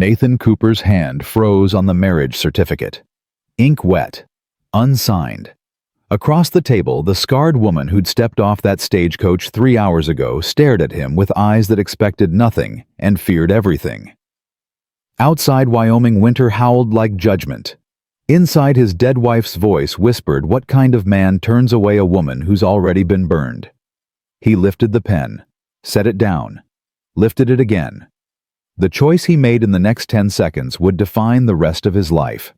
Nathan Cooper's hand froze on the marriage certificate. Ink wet. Unsigned. Across the table, the scarred woman who'd stepped off that stagecoach 3 hours ago stared at him with eyes that expected nothing and feared everything. Outside, Wyoming winter howled like judgment. Inside, his dead wife's voice whispered what kind of man turns away a woman who's already been burned. He lifted the pen, set it down, lifted it again. The choice he made in the next 10 seconds would define the rest of his life.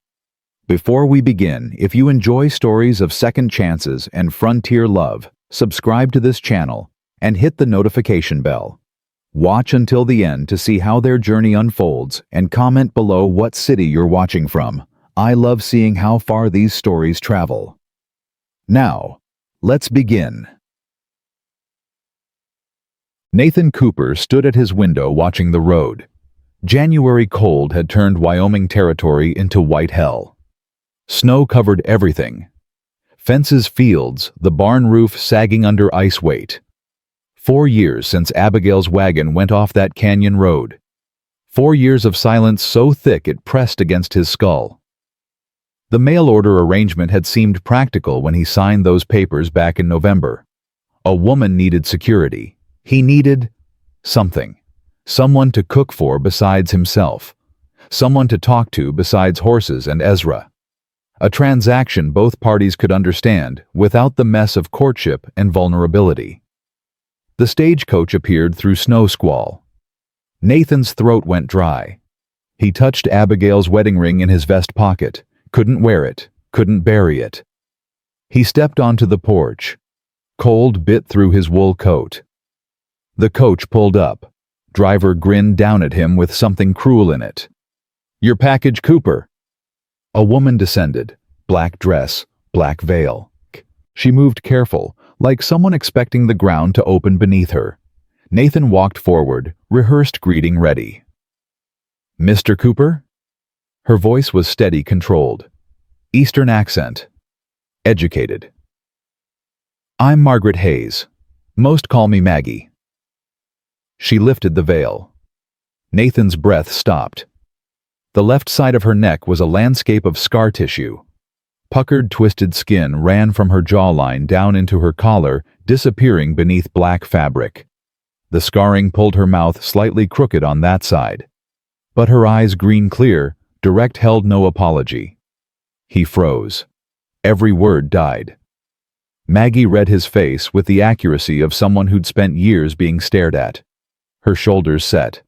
Before we begin, if you enjoy stories of second chances and frontier love, subscribe to this channel and hit the notification bell. Watch until the end to see how their journey unfolds and comment below what city you're watching from. I love seeing how far these stories travel. Now, let's begin. Nathan Cooper stood at his window watching the road. January cold had turned Wyoming territory into white hell. Snow covered everything. Fences, fields, the barn roof sagging under ice weight. 4 years since Abigail's wagon went off that canyon road. 4 years of silence so thick it pressed against his skull. The mail order arrangement had seemed practical when he signed those papers back in November. A woman needed security. He needed something. Someone to cook for besides himself. Someone to talk to besides horses and Ezra. A transaction both parties could understand without the mess of courtship and vulnerability. The stagecoach appeared through snow squall. Nathan's throat went dry. He touched Abigail's wedding ring in his vest pocket, couldn't wear it, couldn't bury it. He stepped onto the porch. Cold bit through his wool coat. The coach pulled up. Driver grinned down at him with something cruel in it. "Your package, Cooper." A woman descended, black dress, black veil. She moved careful, like someone expecting the ground to open beneath her. Nathan walked forward, rehearsed greeting ready. "Mr. Cooper?" Her voice was steady, controlled. Eastern accent. Educated. "I'm Margaret Hayes. Most call me Maggie." She lifted the veil. Nathan's breath stopped. The left side of her neck was a landscape of scar tissue. Puckered, twisted skin ran from her jawline down into her collar, disappearing beneath black fabric. The scarring pulled her mouth slightly crooked on that side. But her eyes, green clear, direct, held no apology. He froze. Every word died. Maggie read his face with the accuracy of someone who'd spent years being stared at. Her shoulders set.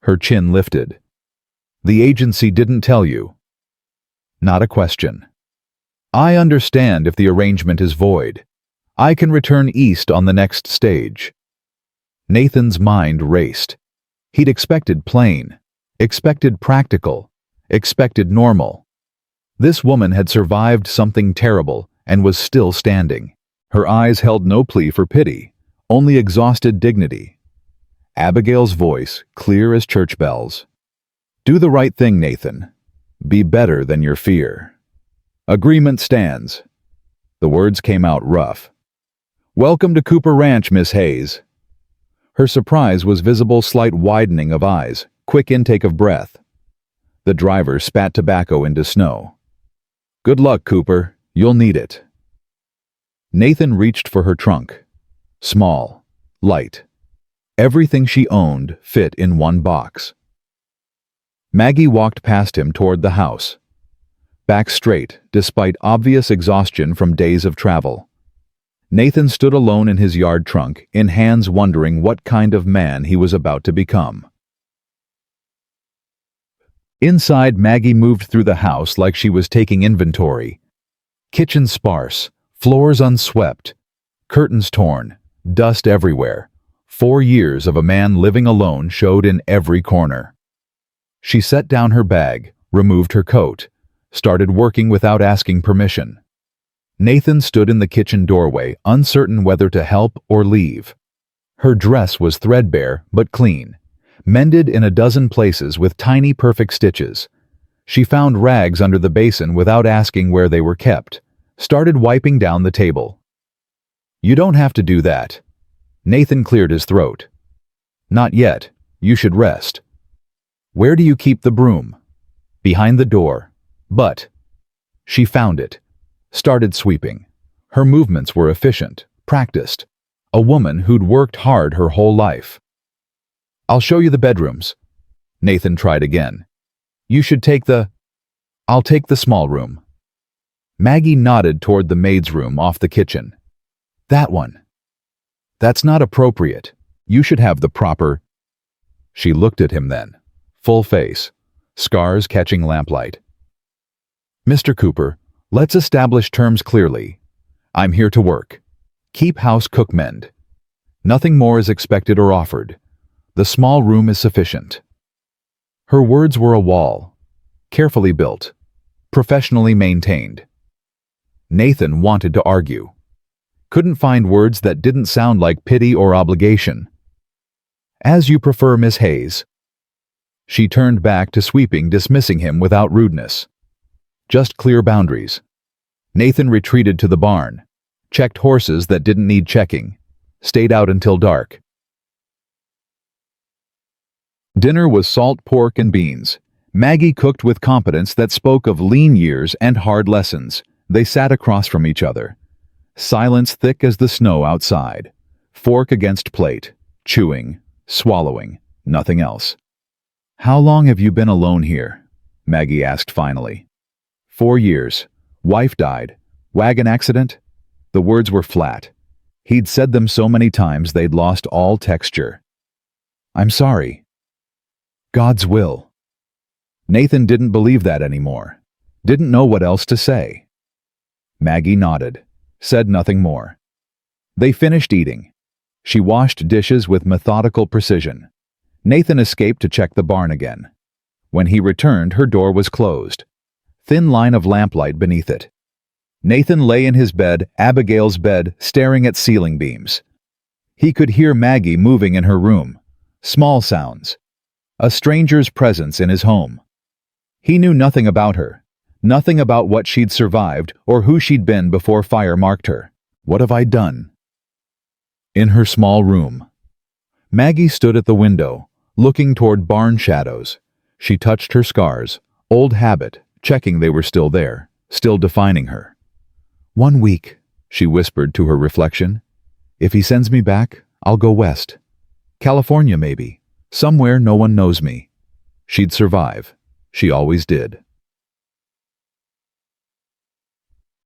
Her chin lifted. "The agency didn't tell you." Not a question. "I understand if the arrangement is void. I can return east on the next stage." Nathan's mind raced. He'd expected plain, expected practical, expected normal. This woman had survived something terrible and was still standing. Her eyes held no plea for pity, only exhausted dignity. Abigail's voice, clear as church bells. "Do the right thing, Nathan. Be better than your fear." "Agreement stands." The words came out rough. "Welcome to Cooper Ranch, Miss Hayes." Her surprise was visible, slight widening of eyes, quick intake of breath. The driver spat tobacco into snow. "Good luck, Cooper. You'll need it." Nathan reached for her trunk. Small, light. Everything she owned fit in one box. Maggie walked past him toward the house. Back straight, despite obvious exhaustion from days of travel. Nathan stood alone in his yard trunk, in hands wondering what kind of man he was about to become. Inside, Maggie moved through the house like she was taking inventory. Kitchen sparse, floors unswept, curtains torn, dust everywhere. 4 years of a man living alone showed in every corner. She set down her bag, removed her coat, started working without asking permission. Nathan stood in the kitchen doorway, uncertain whether to help or leave. Her dress was threadbare but clean, mended in a dozen places with tiny perfect stitches. She found rags under the basin without asking where they were kept, started wiping down the table. "You don't have to do that." Nathan cleared his throat. "Not yet. You should rest." Where do you keep the broom? Behind the door. But she found it. Started sweeping. Her movements were efficient, practiced. A woman who'd worked hard her whole life. I'll show you the bedrooms. Nathan tried again. You should take the... I'll take the small room. Maggie nodded toward the maid's room off the kitchen. That one. That's not appropriate. You should have the proper... She looked at him then. Full face. Scars catching lamplight. Mr. Cooper, let's establish terms clearly. I'm here to work. Keep house cook mend. Nothing more is expected or offered. The small room is sufficient. Her words were a wall. Carefully built. Professionally maintained. Nathan wanted to argue. Couldn't find words that didn't sound like pity or obligation. As you prefer, Miss Hayes. She turned back to sweeping, dismissing him without rudeness. Just clear boundaries. Nathan retreated to the barn. Checked horses that didn't need checking. Stayed out until dark. Dinner was salt pork and beans. Maggie cooked with competence that spoke of lean years and hard lessons. They sat across from each other. Silence thick as the snow outside. Fork against plate. Chewing. Swallowing. Nothing else. How long have you been alone here? Maggie asked finally. 4 years. Wife died. Wagon accident? The words were flat. He'd said them so many times they'd lost all texture. I'm sorry. God's will. Nathan didn't believe that anymore. Didn't know what else to say. Maggie nodded. Said nothing more. They finished eating. She washed dishes with methodical precision. Nathan escaped to check the barn again. When he returned, her door was closed. Thin line of lamplight beneath it. Nathan lay in his bed, Abigail's bed, staring at ceiling beams. He could hear Maggie moving in her room. Small sounds. A stranger's presence in his home. He knew nothing about her. Nothing about what she'd survived or who she'd been before fire marked her. What have I done? In her small room. Maggie stood at the window, looking toward barn shadows. She touched her scars, old habit, checking they were still there, still defining her. 1 week, she whispered to her reflection. If he sends me back, I'll go west. California, maybe. Somewhere no one knows me. She'd survive. She always did.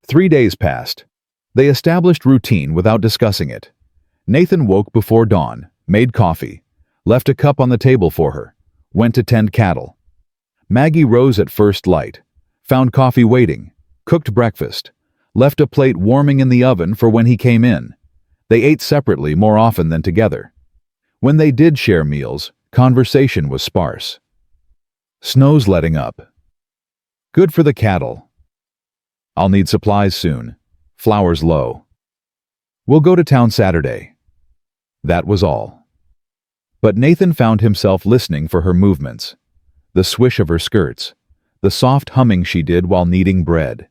3 days passed. They established routine without discussing it. Nathan woke before dawn, made coffee, left a cup on the table for her, went to tend cattle. Maggie rose at first light, found coffee waiting, cooked breakfast, left a plate warming in the oven for when he came in. They ate separately more often than together. When they did share meals, conversation was sparse. Snow's letting up. Good for the cattle. I'll need supplies soon. Flour's low. We'll go to town Saturday. That was all. But Nathan found himself listening for her movements. The swish of her skirts. The soft humming she did while kneading bread.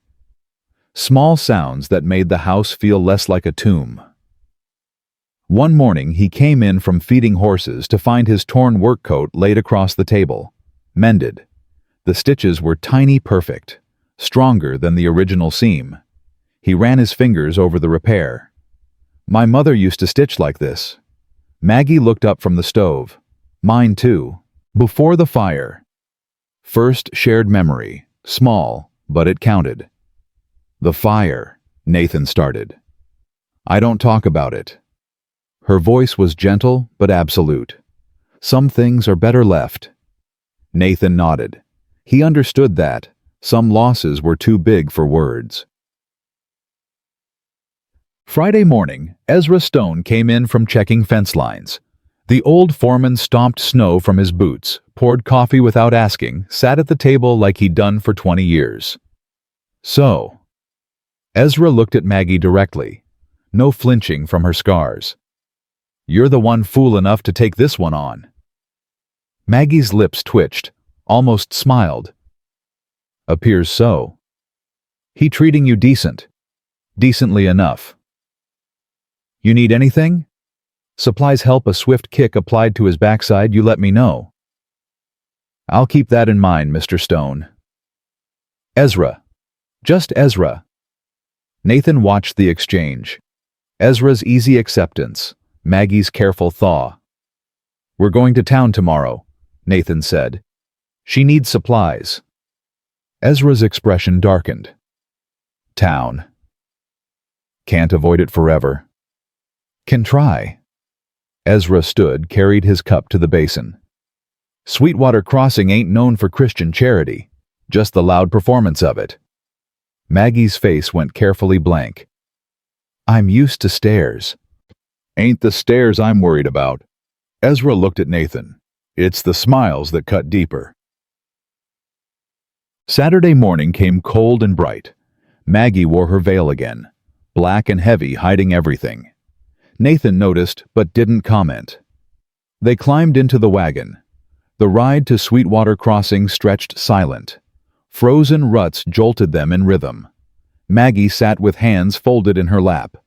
Small sounds that made the house feel less like a tomb. One morning he came in from feeding horses to find his torn work coat laid across the table. Mended. The stitches were tiny, perfect. Stronger than the original seam. He ran his fingers over the repair. My mother used to stitch like this. Maggie looked up from the stove. Mine too. Before the fire. First shared memory. Small, but it counted. The fire, Nathan started. I don't talk about it. Her voice was gentle but absolute. Some things are better left. Nathan nodded. He understood that. Some losses were too big for words. Friday morning, Ezra Stone came in from checking fence lines. The old foreman stomped snow from his boots, poured coffee without asking, sat at the table like he'd done for 20 years. So, Ezra looked at Maggie directly, no flinching from her scars. You're the one fool enough to take this one on. Maggie's lips twitched, almost smiled. Appears so. He treating you decent. Decently enough. You need anything? Supplies help. A swift kick applied to his backside. You let me know. I'll keep that in mind, Mr. Stone. Ezra. Just Ezra. Nathan watched the exchange. Ezra's easy acceptance, Maggie's careful thaw. We're going to town tomorrow, Nathan said. She needs supplies. Ezra's expression darkened. Town. Can't avoid it forever. Can try. Ezra stood, carried his cup to the basin. Sweetwater Crossing ain't known for Christian charity, just the loud performance of it. Maggie's face went carefully blank. I'm used to stairs. Ain't the stairs I'm worried about. Ezra looked at Nathan. It's the smiles that cut deeper. Saturday morning came cold and bright. Maggie wore her veil again, black and heavy, hiding everything. Nathan noticed, but didn't comment. They climbed into the wagon. The ride to Sweetwater Crossing stretched silent. Frozen ruts jolted them in rhythm. Maggie sat with hands folded in her lap,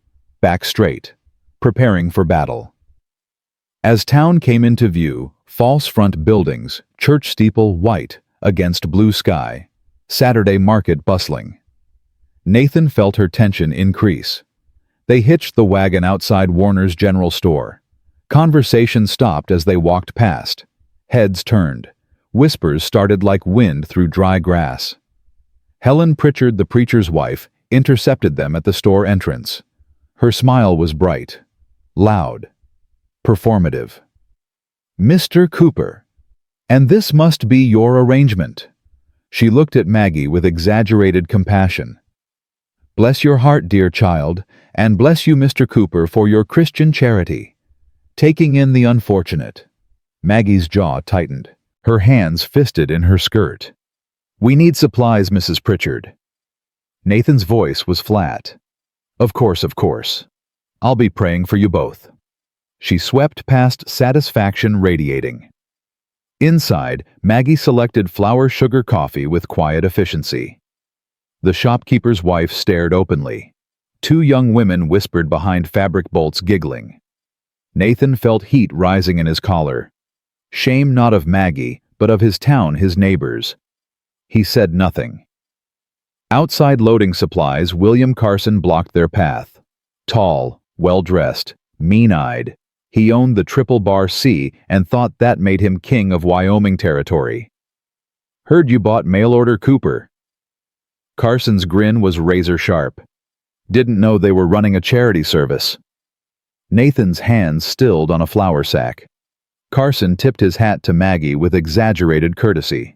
back straight, preparing for battle. As town came into view, false front buildings, church steeple white against blue sky, Saturday market bustling. Nathan felt her tension increase. They hitched the wagon outside Warner's General Store. Conversation stopped as they walked past. Heads turned. Whispers started like wind through dry grass. Helen Pritchard, the preacher's wife, intercepted them at the store entrance. Her smile was bright, loud, performative. Mr. Cooper, and this must be your arrangement. She looked at Maggie with exaggerated compassion. Bless your heart, dear child, and bless you, Mr. Cooper, for your Christian charity. Taking in the unfortunate. Maggie's jaw tightened, her hands fisted in her skirt. We need supplies, Mrs. Pritchard. Nathan's voice was flat. Of course, of course. I'll be praying for you both. She swept past, satisfaction radiating. Inside, Maggie selected flour sugar coffee with quiet efficiency. The shopkeeper's wife stared openly. Two young women whispered behind fabric bolts, giggling. Nathan felt heat rising in his collar. Shame not of Maggie, but of his town, his neighbors. He said nothing. Outside loading supplies, William Carson blocked their path. Tall, well-dressed, mean-eyed, he owned the Triple Bar C and thought that made him king of Wyoming territory. Heard you bought mail-order Cooper. Carson's grin was razor-sharp. Didn't know they were running a charity service. Nathan's hands stilled on a flour sack. Carson tipped his hat to Maggie with exaggerated courtesy.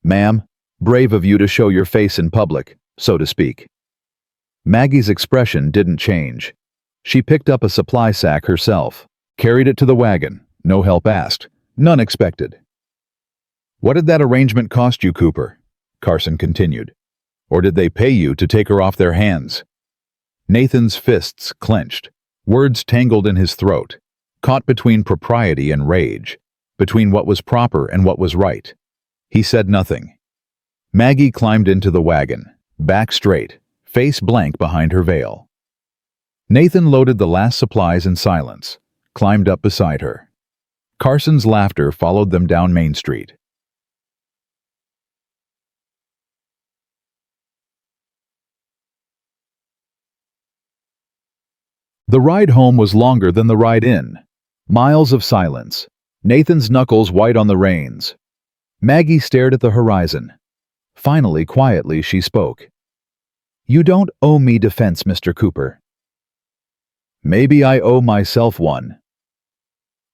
Ma'am, brave of you to show your face in public, so to speak. Maggie's expression didn't change. She picked up a supply sack herself, carried it to the wagon, no help asked, none expected. What did that arrangement cost you, Cooper? Carson continued. Or did they pay you to take her off their hands? Nathan's fists clenched, words tangled in his throat, caught between propriety and rage, between what was proper and what was right. He said nothing. Maggie climbed into the wagon, back straight, face blank behind her veil. Nathan loaded the last supplies in silence, climbed up beside her. Carson's laughter followed them down Main Street. The ride home was longer than the ride in. Miles of silence. Nathan's knuckles white on the reins. Maggie stared at the horizon. Finally, quietly, she spoke. You don't owe me defense, Mr. Cooper. Maybe I owe myself one.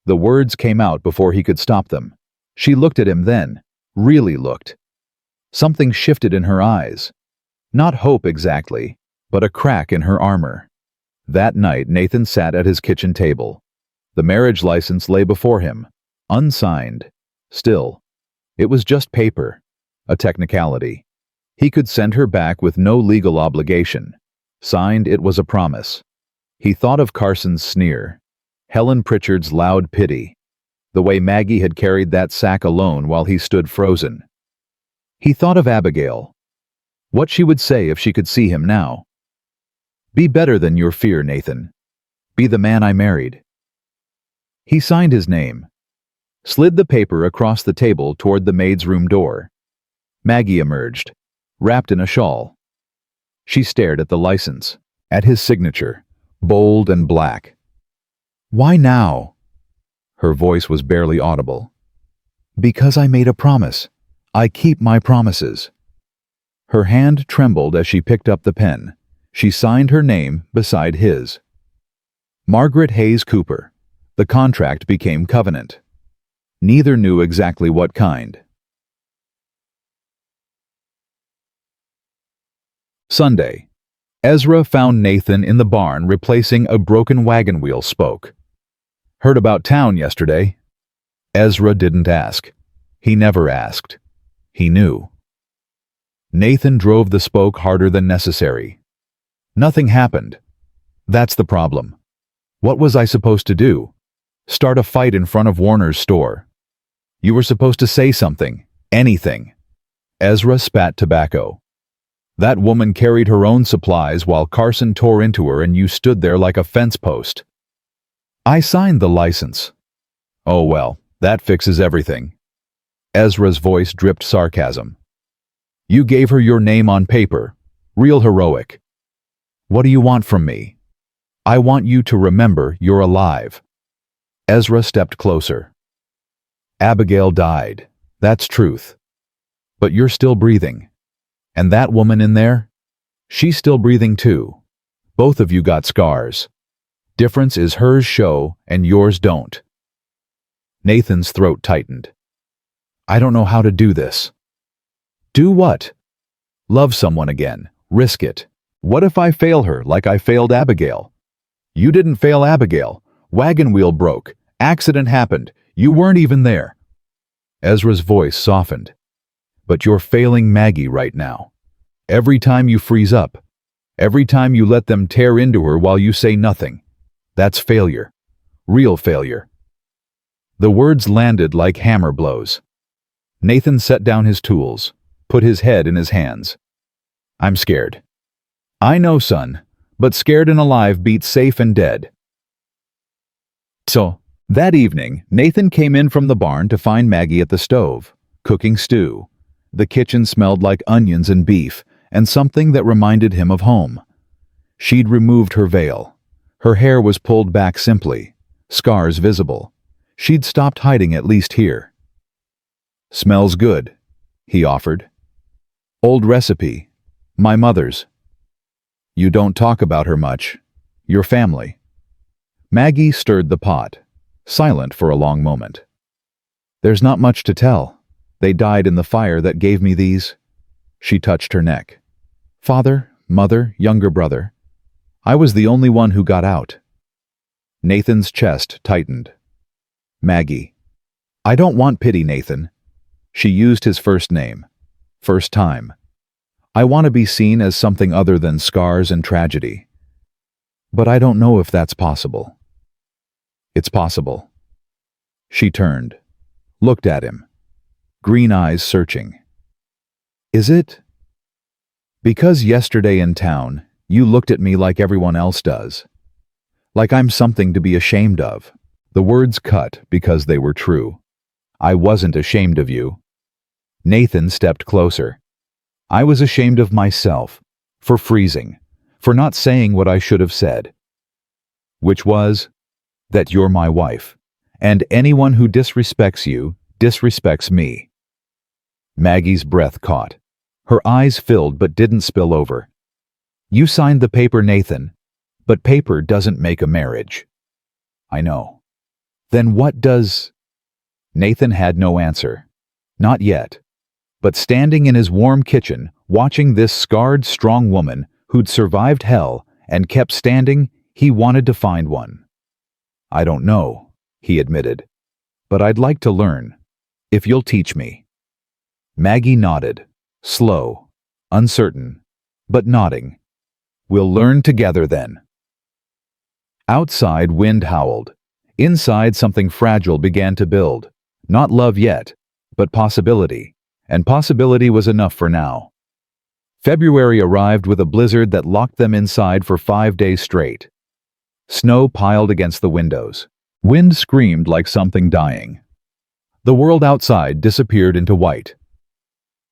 The words came out before he could stop them. She looked at him then, really looked. Something shifted in her eyes. Not hope exactly, but a crack in her armor. That night, Nathan sat at his kitchen table. The marriage license lay before him, unsigned. Still, it was just paper, a technicality. He could send her back with no legal obligation. Signed, it was a promise. He thought of Carson's sneer, Helen Pritchard's loud pity, the way Maggie had carried that sack alone while he stood frozen. He thought of Abigail. What she would say if she could see him now. Be better than your fear, Nathan. Be the man I married. He signed his name. slid the paper across the table toward the maid's room door. Maggie emerged, wrapped in a shawl. She stared at the license, at his signature, bold and black. "Why now?" Her voice was barely audible. "Because I made a promise. I keep my promises." Her hand trembled as she picked up the pen. She signed her name beside his. Margaret Hayes Cooper. The contract became covenant. Neither knew exactly what kind. Sunday. Ezra found Nathan in the barn replacing a broken wagon wheel spoke. "Heard about town yesterday?" Ezra didn't ask. He never asked. He knew. Nathan drove the spoke harder than necessary. Nothing happened. That's the problem. What was I supposed to do? Start a fight in front of Warner's store? You were supposed to say something. Anything. Ezra spat tobacco. That woman carried her own supplies while Carson tore into her and you stood there like a fence post. I signed the license. Oh well, that fixes everything. Ezra's voice dripped sarcasm. You gave her your name on paper. Real heroic. What do you want from me? I want you to remember you're alive. Ezra stepped closer. Abigail died. That's truth. But you're still breathing. And that woman in there? She's still breathing too. Both of you got scars. Difference is hers show and yours don't. Nathan's throat tightened. I don't know how to do this. Do what? Love someone again. Risk it. What if I fail her like I failed Abigail? You didn't fail Abigail. Wagon wheel broke. Accident happened. You weren't even there. Ezra's voice softened. But you're failing Maggie right now. Every time you freeze up, every time you let them tear into her while you say nothing, that's failure. Real failure. The words landed like hammer blows. Nathan set down his tools, put his head in his hands. I'm scared. I know, son, but scared and alive beats safe and dead. So, that evening, Nathan came in from the barn to find Maggie at the stove, cooking stew. The kitchen smelled like onions and beef, and something that reminded him of home. She'd removed her veil. Her hair was pulled back simply, scars visible. She'd stopped hiding at least here. Smells good, he offered. Old recipe. My mother's. You don't talk about her much. Your family. Maggie stirred the pot, silent for a long moment. There's not much to tell. They died in the fire that gave me these. She touched her neck. Father, mother, younger brother. I was the only one who got out. Nathan's chest tightened. Maggie. I don't want pity, Nathan. She used his first name. First time. I want to be seen as something other than scars and tragedy. But I don't know if that's possible. It's possible. She turned, looked at him. Green eyes searching. Is it? Because yesterday in town, you looked at me like everyone else does. Like I'm something to be ashamed of. The words cut because they were true. I wasn't ashamed of you. Nathan stepped closer. I was ashamed of myself, for freezing, for not saying what I should have said. Which was, that you're my wife, and anyone who disrespects you disrespects me. Maggie's breath caught. Her eyes filled but didn't spill over. You signed the paper, Nathan, but paper doesn't make a marriage. I know. Then what does... Nathan had no answer. Not yet. But standing in his warm kitchen, watching this scarred, strong woman who'd survived hell and kept standing, he wanted to find one. I don't know, he admitted, but I'd like to learn, if you'll teach me. Maggie nodded, slow, uncertain, but nodding. We'll learn together then. Outside, wind howled. Inside, something fragile began to build. Not love yet, but possibility. And possibility was enough for now. February arrived with a blizzard that locked them inside for 5 days straight. Snow piled against the windows. Wind screamed like something dying. The world outside disappeared into white.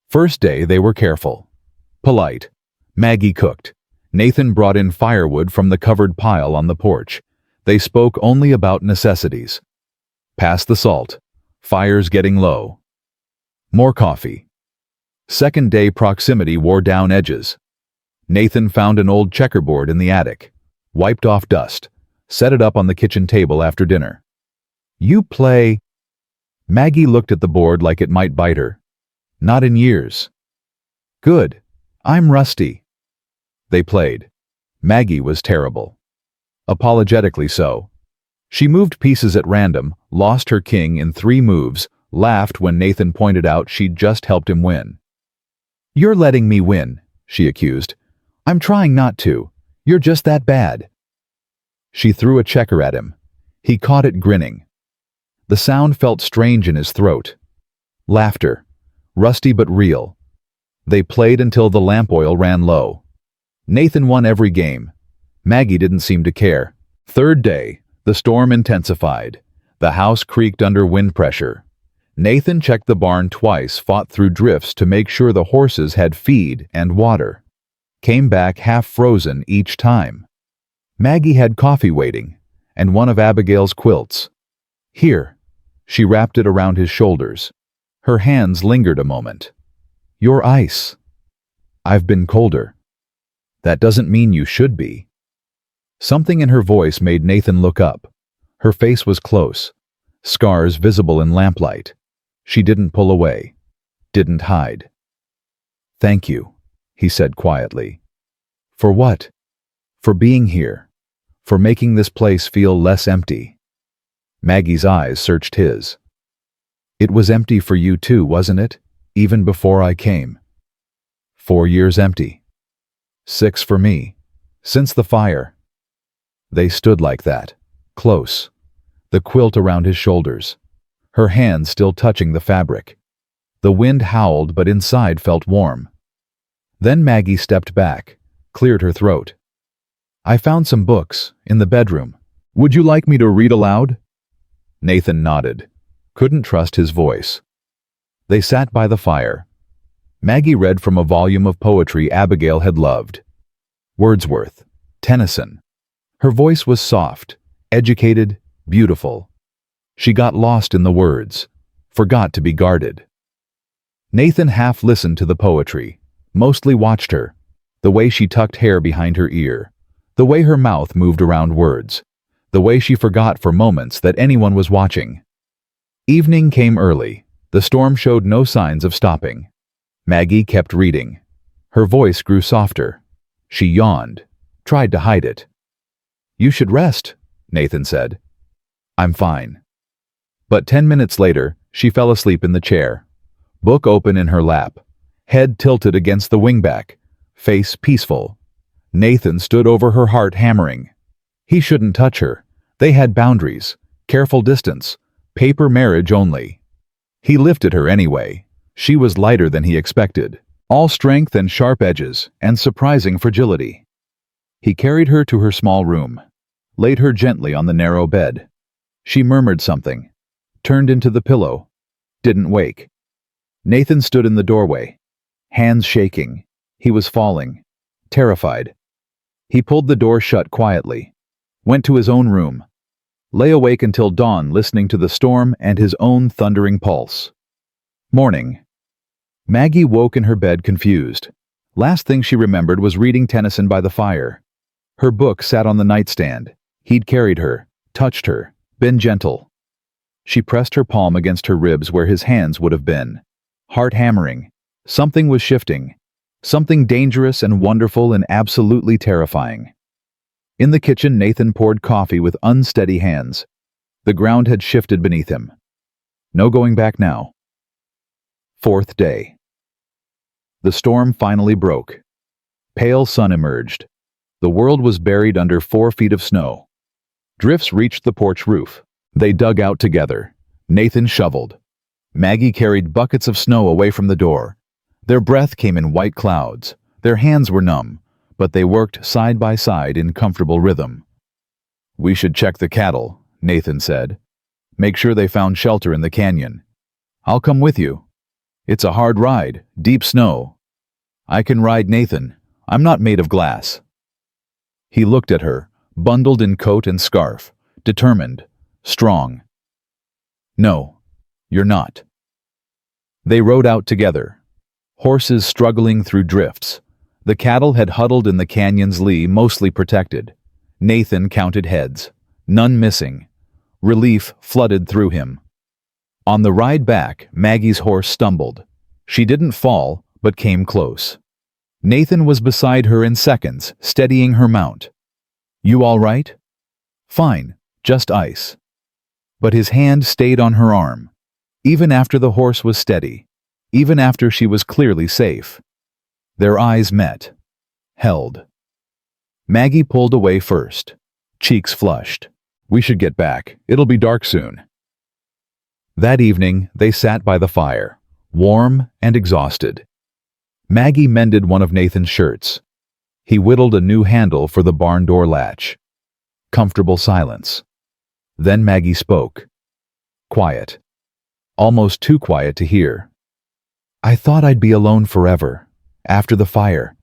First day they were careful. Polite. Maggie cooked. Nathan brought in firewood from the covered pile on the porch. They spoke only about necessities. Pass the salt. Fire's getting low. More coffee. Second day proximity wore down edges. Nathan found an old checkerboard in the attic, wiped off dust, set it up on the kitchen table after dinner. You play... Maggie looked at the board like it might bite her. Not in years. Good. I'm rusty. They played. Maggie was terrible. Apologetically so. She moved pieces at random, lost her king in 3 moves, laughed when Nathan pointed out she'd just helped him win. You're letting me win, she accused. I'm trying not to. You're just that bad. She threw a checker at him. He caught it grinning. The sound felt strange in his throat. Laughter. Rusty but real. They played until the lamp oil ran low. Nathan won every game. Maggie didn't seem to care. Third day, the storm intensified. The house creaked under wind pressure. Nathan checked the barn twice, fought through drifts to make sure the horses had feed and water. Came back half frozen each time. Maggie had coffee waiting, and one of Abigail's quilts. Here. She wrapped it around his shoulders. Her hands lingered a moment. You're ice. I've been colder. That doesn't mean you should be. Something in her voice made Nathan look up. Her face was close, scars visible in lamplight. She didn't pull away, didn't hide. Thank you, he said quietly. For what? For being here. For making this place feel less empty. Maggie's eyes searched his. It was empty for you too, wasn't it? Even before I came. 4 years empty. 6 for me. Since the fire. They stood like that, close, the quilt around his shoulders, her hands still touching the fabric. The wind howled, but inside felt warm. Then Maggie stepped back, cleared her throat. I found some books, in the bedroom. Would you like me to read aloud? Nathan nodded. Couldn't trust his voice. They sat by the fire. Maggie read from a volume of poetry Abigail had loved. Wordsworth, Tennyson. Her voice was soft, educated, beautiful. She got lost in the words, forgot to be guarded. Nathan half listened to the poetry, mostly watched her, the way she tucked hair behind her ear, the way her mouth moved around words, the way she forgot for moments that anyone was watching. Evening came early. The storm showed no signs of stopping. Maggie kept reading. Her voice grew softer. She yawned, tried to hide it. You should rest, Nathan said. I'm fine. But 10 minutes later, she fell asleep in the chair, book open in her lap, head tilted against the wingback, face peaceful. Nathan stood over her, heart hammering. He shouldn't touch her. They had boundaries, careful distance, paper marriage only. He lifted her anyway. She was lighter than he expected, all strength and sharp edges and surprising fragility. He carried her to her small room, laid her gently on the narrow bed. She murmured something, turned into the pillow, didn't wake. Nathan stood in the doorway, hands shaking. He was falling, terrified. He pulled the door shut quietly, went to his own room, lay awake until dawn listening to the storm and his own thundering pulse. Morning. Maggie woke in her bed confused. Last thing she remembered was reading Tennyson by the fire. Her book sat on the nightstand. He'd carried her, touched her, been gentle. She pressed her palm against her ribs where his hands would have been. Heart hammering. Something was shifting. Something dangerous and wonderful and absolutely terrifying. In the kitchen, Nathan poured coffee with unsteady hands. The ground had shifted beneath him. No going back now. 4th day. The storm finally broke. Pale sun emerged. The world was buried under 4 feet of snow. Drifts reached the porch roof. They dug out together. Nathan shoveled. Maggie carried buckets of snow away from the door. Their breath came in white clouds. Their hands were numb, but they worked side by side in comfortable rhythm. We should check the cattle, Nathan said. Make sure they found shelter in the canyon. I'll come with you. It's a hard ride, deep snow. I can ride Nathan. I'm not made of glass. He looked at her, bundled in coat and scarf, determined, strong. No, you're not. They rode out together, horses struggling through drifts. The cattle had huddled in the canyon's lee, mostly protected. Nathan counted heads, none missing. Relief flooded through him. On the ride back, Maggie's horse stumbled. She didn't fall, but came close. Nathan was beside her in seconds, steadying her mount. You all right? Fine, just ice. But his hand stayed on her arm, even after the horse was steady, even after she was clearly safe. Their eyes met, held. Maggie pulled away first, cheeks flushed. We should get back. It'll be dark soon. That evening, they sat by the fire, warm and exhausted. Maggie mended one of Nathan's shirts. He whittled a new handle for the barn door latch. Comfortable silence. Then Maggie spoke. Quiet. Almost too quiet to hear. I thought I'd be alone forever, after the fire.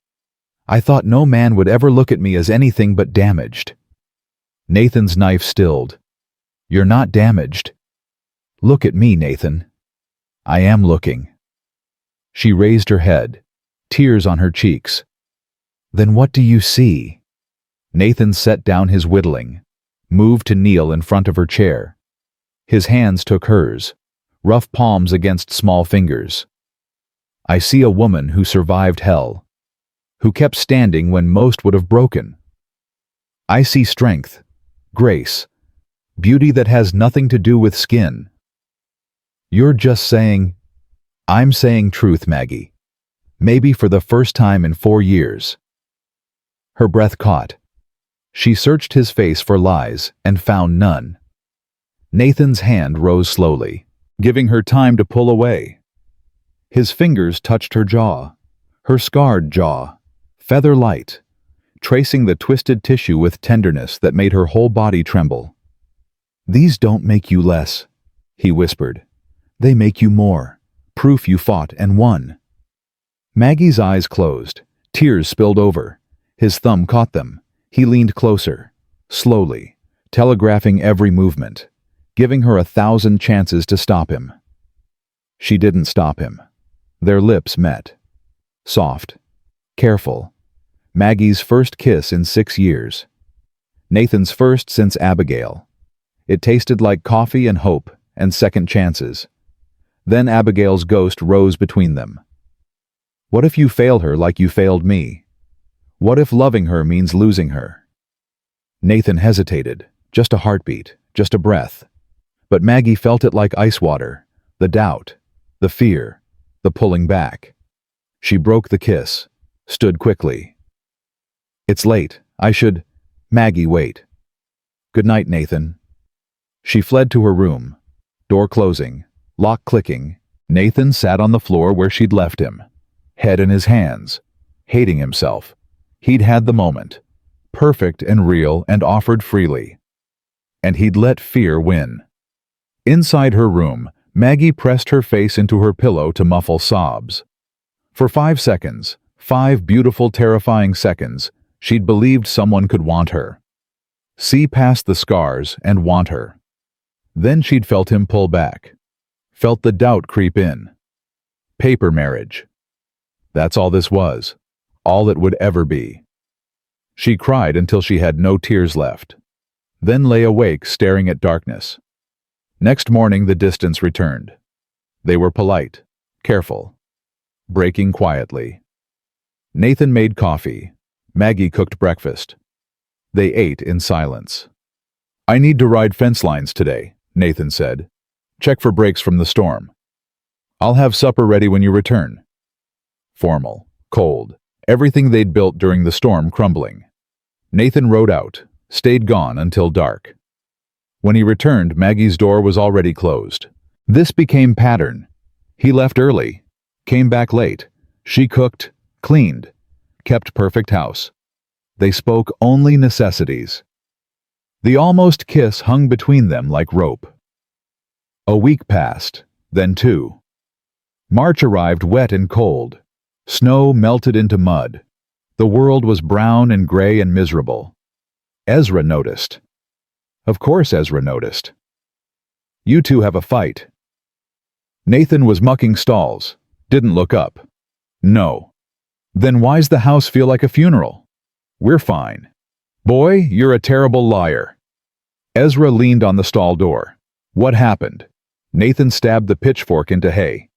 I thought no man would ever look at me as anything but damaged. Nathan's knife stilled. You're not damaged. Look at me, Nathan. I am looking. She raised her head, tears on her cheeks. Then what do you see? Nathan set down his whittling, moved to kneel in front of her chair. His hands took hers, rough palms against small fingers. I see a woman who survived hell, who kept standing when most would have broken. I see strength, grace, beauty that has nothing to do with skin. You're just saying, I'm saying truth, Maggie. Maybe for the first time in 4 years. Her breath caught. She searched his face for lies and found none. Nathan's hand rose slowly, giving her time to pull away. His fingers touched her jaw, her scarred jaw, feather light, tracing the twisted tissue with tenderness that made her whole body tremble. These don't make you less, he whispered. They make you more, proof you fought and won. Maggie's eyes closed, tears spilled over. His thumb caught them. He leaned closer, slowly, telegraphing every movement, giving her 1,000 chances to stop him. She didn't stop him. Their lips met. Soft, careful. Maggie's first kiss in 6 years. Nathan's first since Abigail. It tasted like coffee and hope and second chances. Then Abigail's ghost rose between them. What if you fail her like you failed me? What if loving her means losing her? Nathan hesitated, just a heartbeat, just a breath. But Maggie felt it like ice water, the doubt, the fear, the pulling back. She broke the kiss, stood quickly. It's late, I should... Maggie, wait. Good night, Nathan. She fled to her room, door closing, lock clicking. Nathan sat on the floor where she'd left him, head in his hands, hating himself. He'd had the moment, perfect and real and offered freely. And he'd let fear win. Inside her room, Maggie pressed her face into her pillow to muffle sobs. For 5 seconds, 5 beautiful, terrifying seconds, she'd believed someone could want her. See past the scars and want her. Then she'd felt him pull back. Felt the doubt creep in. Paper marriage. That's all this was. All it would ever be. She cried until she had no tears left. Then lay awake staring at darkness. Next morning the distance returned. They were polite, careful, breaking quietly. Nathan made coffee. Maggie cooked breakfast. They ate in silence. I need to ride fence lines today, Nathan said. Check for breaks from the storm. I'll have supper ready when you return. Formal, cold, everything they'd built during the storm crumbling. Nathan rode out, stayed gone until dark. When he returned, Maggie's door was already closed. This became pattern. He left early, came back late. She cooked, cleaned, kept perfect house. They spoke only necessities. The almost kiss hung between them like rope. A week passed, then 2. March arrived wet and cold. Snow melted into mud. The world was brown and gray and miserable. Ezra noticed. Of course Ezra noticed. "You two have a fight." Nathan was mucking stalls. Didn't look up. "No." "Then why's the house feel like a funeral?" "We're fine." "Boy, you're a terrible liar." Ezra leaned on the stall door. "What happened?" Nathan stabbed the pitchfork into hay.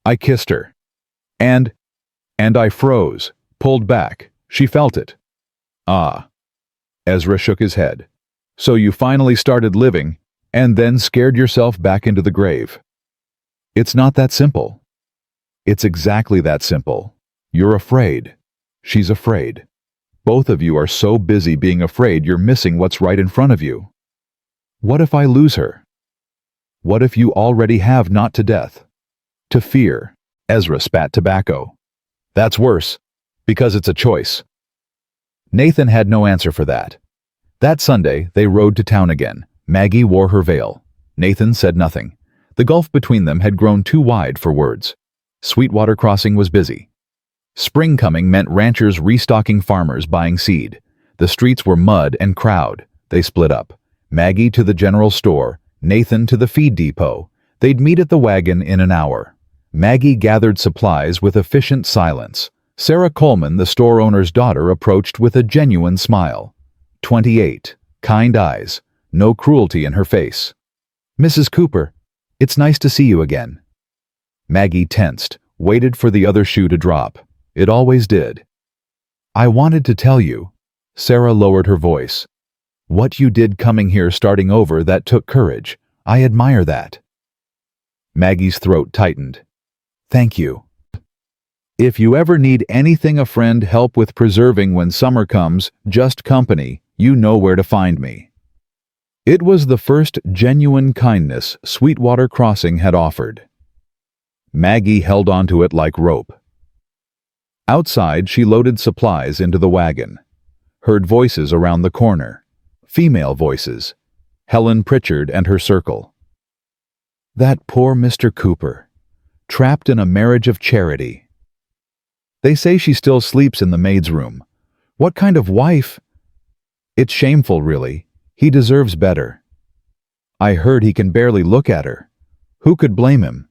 "I kissed her. And I froze, pulled back. She felt it." "Ah." Ezra shook his head. "So you finally started living, and then scared yourself back into the grave." "It's not that simple." "It's exactly that simple. You're afraid. She's afraid. Both of you are so busy being afraid you're missing what's right in front of you. What if I lose her? What if you already have not to death? To fear." Ezra spat tobacco. "That's worse, because it's a choice." Nathan had no answer for that. That Sunday, they rode to town again. Maggie wore her veil. Nathan said nothing. The gulf between them had grown too wide for words. Sweetwater Crossing was busy. Spring coming meant ranchers restocking, farmers buying seed. The streets were mud and crowd. They split up. Maggie to the general store, Nathan to the feed depot. They'd meet at the wagon in an hour. Maggie gathered supplies with efficient silence. Sarah Coleman, the store owner's daughter, approached with a genuine smile. 28, kind eyes, no cruelty in her face. "Mrs. Cooper, it's nice to see you again." Maggie tensed, waited for the other shoe to drop. It always did. "I wanted to tell you." Sarah lowered her voice. "What you did coming here, starting over, that took courage. I admire that." Maggie's throat tightened. "Thank you. If you ever need anything a friend help with preserving when summer comes, just company, you know where to find me." It was the first genuine kindness Sweetwater Crossing had offered. Maggie held onto it like rope. Outside, she loaded supplies into the wagon. Heard voices around the corner. Female voices. Helen Pritchard and her circle. That poor Mr. Cooper. Trapped in a marriage of charity. They say she still sleeps in the maid's room. What kind of wife? It's shameful, really. He deserves better. I heard he can barely look at her. Who could blame him?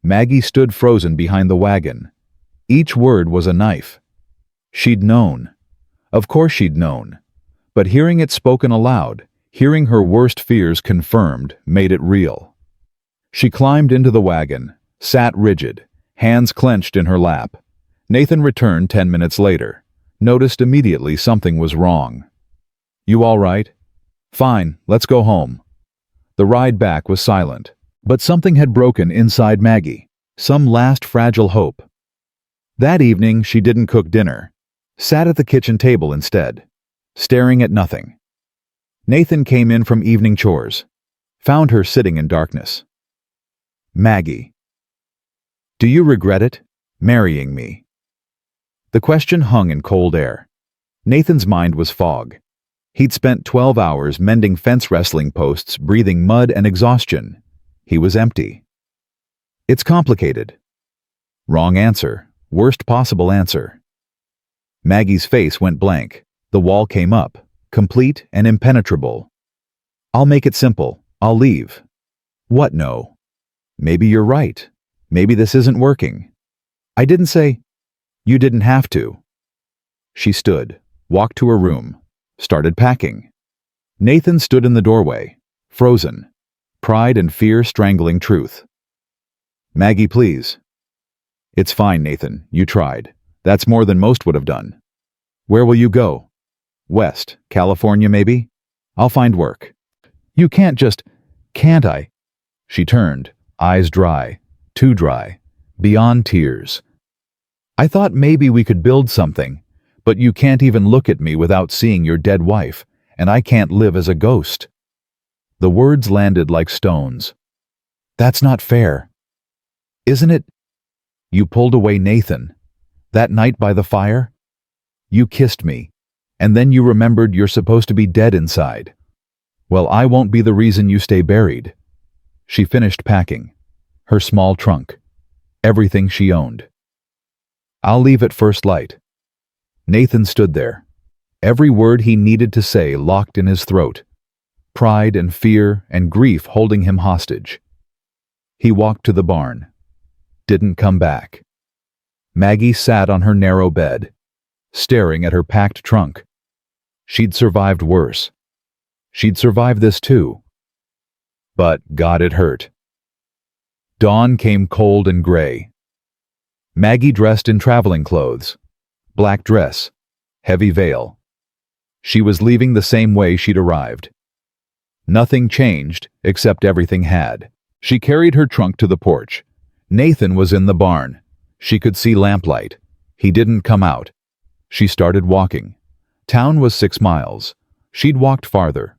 Maggie stood frozen behind the wagon. Each word was a knife. She'd known. Of course she'd known. But hearing it spoken aloud, hearing her worst fears confirmed, made it real. She climbed into the wagon, sat rigid, hands clenched in her lap. Nathan returned 10 minutes later. Noticed immediately something was wrong. "You all right?" "Fine, let's go home." The ride back was silent. But something had broken inside Maggie. Some last fragile hope. That evening, she didn't cook dinner. Sat at the kitchen table instead, staring at nothing. Nathan came in from evening chores. Found her sitting in darkness. "Maggie, do you regret it? Marrying me?" The question hung in cold air. Nathan's mind was fog. He'd spent 12 hours mending fence wrestling posts, breathing mud and exhaustion. He was empty. "It's complicated." Wrong answer. Worst possible answer. Maggie's face went blank. The wall came up, complete and impenetrable. "I'll make it simple. I'll leave." "What no?" "Maybe you're right. Maybe this isn't working." "I didn't say—" "You didn't have to." She stood, walked to her room, started packing. Nathan stood in the doorway, frozen. Pride and fear strangling truth. "Maggie, please." "It's fine, Nathan. You tried. That's more than most would have done." "Where will you go?" "West. California, maybe? I'll find work." "You can't just—" "Can't I?" She turned, eyes dry, too dry, beyond tears. "I thought maybe we could build something, but you can't even look at me without seeing your dead wife, and I can't live as a ghost." The words landed like stones. "That's not fair." "Isn't it? You pulled away Nathan. That night by the fire. You kissed me, and then you remembered you're supposed to be dead inside. Well, I won't be the reason you stay buried." She finished packing. her small trunk, everything she owned. "I'll leave at first light." Nathan stood there, every word he needed to say locked in his throat, pride and fear and grief holding him hostage. He walked to the barn, didn't come back. Maggie sat on her narrow bed, staring at her packed trunk. She'd survived worse. She'd survived this too. But God, it hurt. Dawn came cold and gray. Maggie dressed in traveling clothes, black dress, heavy veil. She was leaving the same way she'd arrived. Nothing changed, except everything had. She carried her trunk to the porch. Nathan was in the barn. She could see lamplight. He didn't come out. She started walking. Town was 6 miles. She'd walked farther.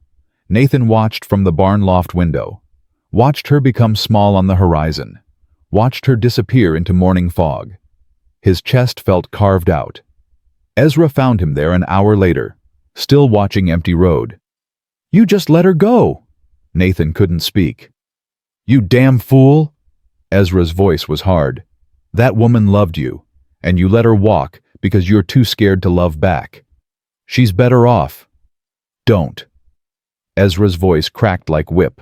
Nathan watched from the barn loft window, watched her become small on the horizon, watched her disappear into morning fog. His chest felt carved out. Ezra found him there an hour later, still watching empty road. "You just let her go." Nathan couldn't speak. "You damn fool." Ezra's voice was hard. "That woman loved you, and you let her walk because you're too scared to love back. She's better off." "Don't." Ezra's voice cracked like whip.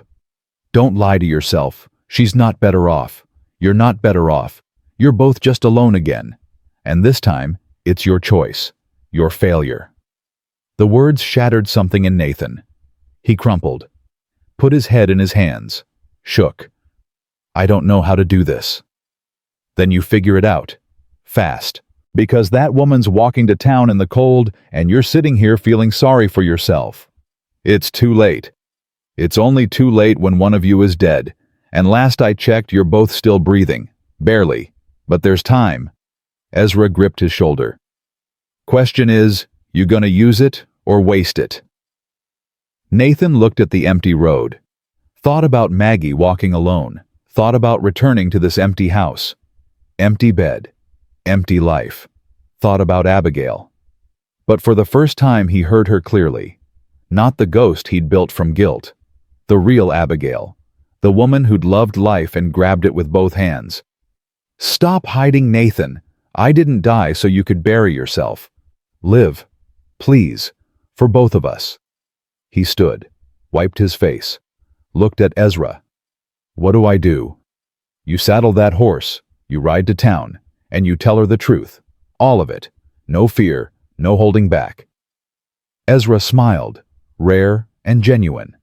"Don't lie to yourself. She's not better off. You're not better off. You're both just alone again. And this time, it's your choice. Your failure." The words shattered something in Nathan. He crumpled, put his head in his hands, shook. "I don't know how to do this." "Then you figure it out. Fast. Because that woman's walking to town in the cold, and you're sitting here feeling sorry for yourself. It's too late. It's only too late when one of you is dead, and last I checked you're both still breathing. Barely. But there's time." Ezra gripped his shoulder. "Question is, you gonna use it or waste it?" Nathan looked at the empty road, thought about Maggie walking alone, thought about returning to this empty house. Empty bed, empty life. Thought about Abigail. But for the first time he heard her clearly. Not the ghost he'd built from guilt. The real Abigail. The woman who'd loved life and grabbed it with both hands. "Stop hiding, Nathan. I didn't die so you could bury yourself. Live. Please. For both of us." He stood, wiped his face, looked at Ezra. "What do I do?" "You saddle that horse, you ride to town, and you tell her the truth. All of it. No fear, no holding back." Ezra smiled, rare and genuine.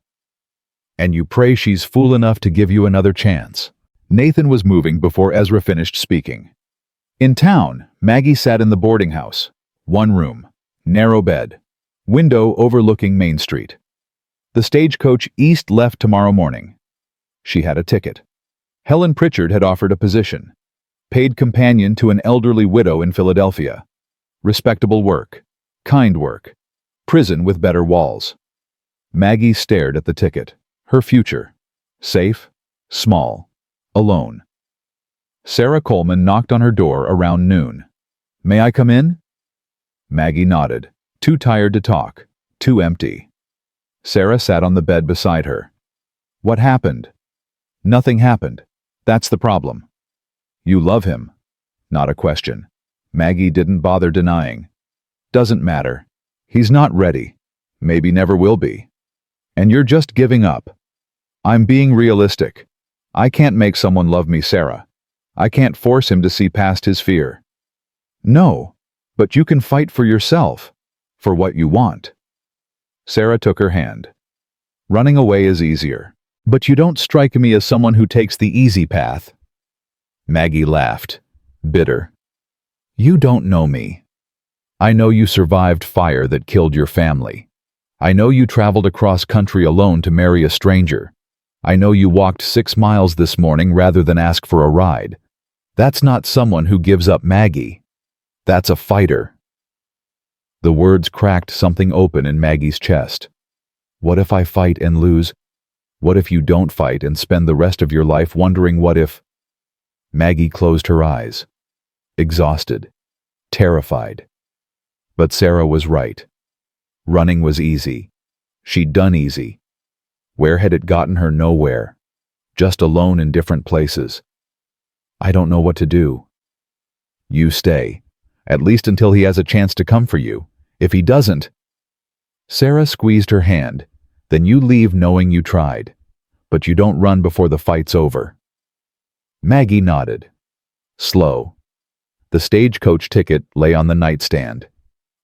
"And you pray she's fool enough to give you another chance." Nathan was moving before Ezra finished speaking. In town, Maggie sat in the boarding house. One room, narrow bed, window overlooking Main Street. The stagecoach east left tomorrow morning. She had a ticket. Helen Pritchard had offered a position. Paid companion to an elderly widow in Philadelphia. Respectable work. Kind work. Prison with better walls. Maggie stared at the ticket. Her future. Safe. Small. Alone. Sarah Coleman knocked on her door around noon. "May I come in?" Maggie nodded. Too tired to talk. Too empty. Sarah sat on the bed beside her. "What happened?" "Nothing happened. That's the problem." "You love him." Not a question. Maggie didn't bother denying. "Doesn't matter. He's not ready. Maybe never will be. And you're just giving up." "I'm being realistic. I can't make someone love me, Sarah. I can't force him to see past his fear." "No, but you can fight for yourself, for what you want." Sarah took her hand. "Running away is easier, but you don't strike me as someone who takes the easy path." Maggie laughed, bitter. "You don't know me. I know you survived fire that killed your family. I know you traveled across country alone to marry a stranger. I know you walked 6 miles this morning rather than ask for a ride. That's not someone who gives up, Maggie. That's a fighter." The words cracked something open in Maggie's chest. What if I fight and lose? What if you don't fight and spend the rest of your life wondering what if? Maggie closed her eyes, exhausted, terrified. But Sarah was right. Running was easy. She'd done easy. Where had it gotten her? Nowhere. Just alone in different places, I don't know what to do. You stay. At least until he has a chance to come for you. If he doesn't... Sarah squeezed her hand. Then you leave knowing you tried. But you don't run before the fight's over. Maggie nodded. Slow. The stagecoach ticket lay on the nightstand.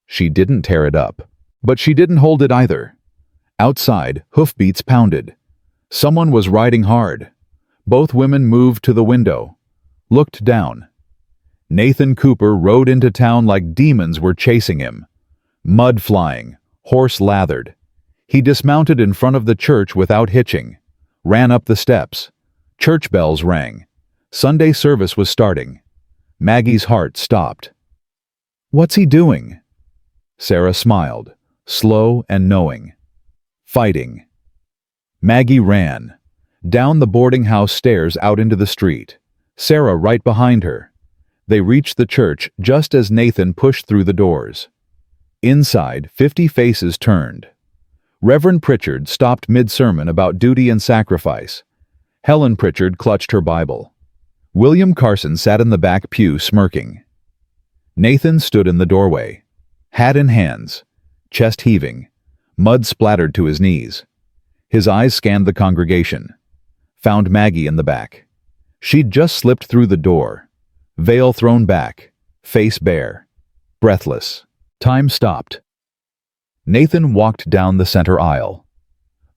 She didn't tear it up. But she didn't hold it either. Outside, hoofbeats pounded. Someone was riding hard. Both women moved to the window. Looked down. Nathan Cooper rode into town like demons were chasing him. Mud flying. Horse lathered. He dismounted in front of the church without hitching. Ran up the steps. Church bells rang. Sunday service was starting. Maggie's heart stopped. What's he doing? Sarah smiled, slow and knowing. Fighting. Maggie ran. Down the boarding house stairs out into the street. Sarah right behind her. They reached the church just as Nathan pushed through the doors. Inside, 50 faces turned. Reverend Pritchard stopped mid-sermon about duty and sacrifice. Helen Pritchard clutched her Bible. William Carson sat in the back pew smirking. Nathan stood in the doorway, hat in hands, chest heaving, mud splattered to his knees. His eyes scanned the congregation. Found Maggie in the back. She'd just slipped through the door, veil thrown back, face bare, breathless. Time stopped. Nathan walked down the center aisle.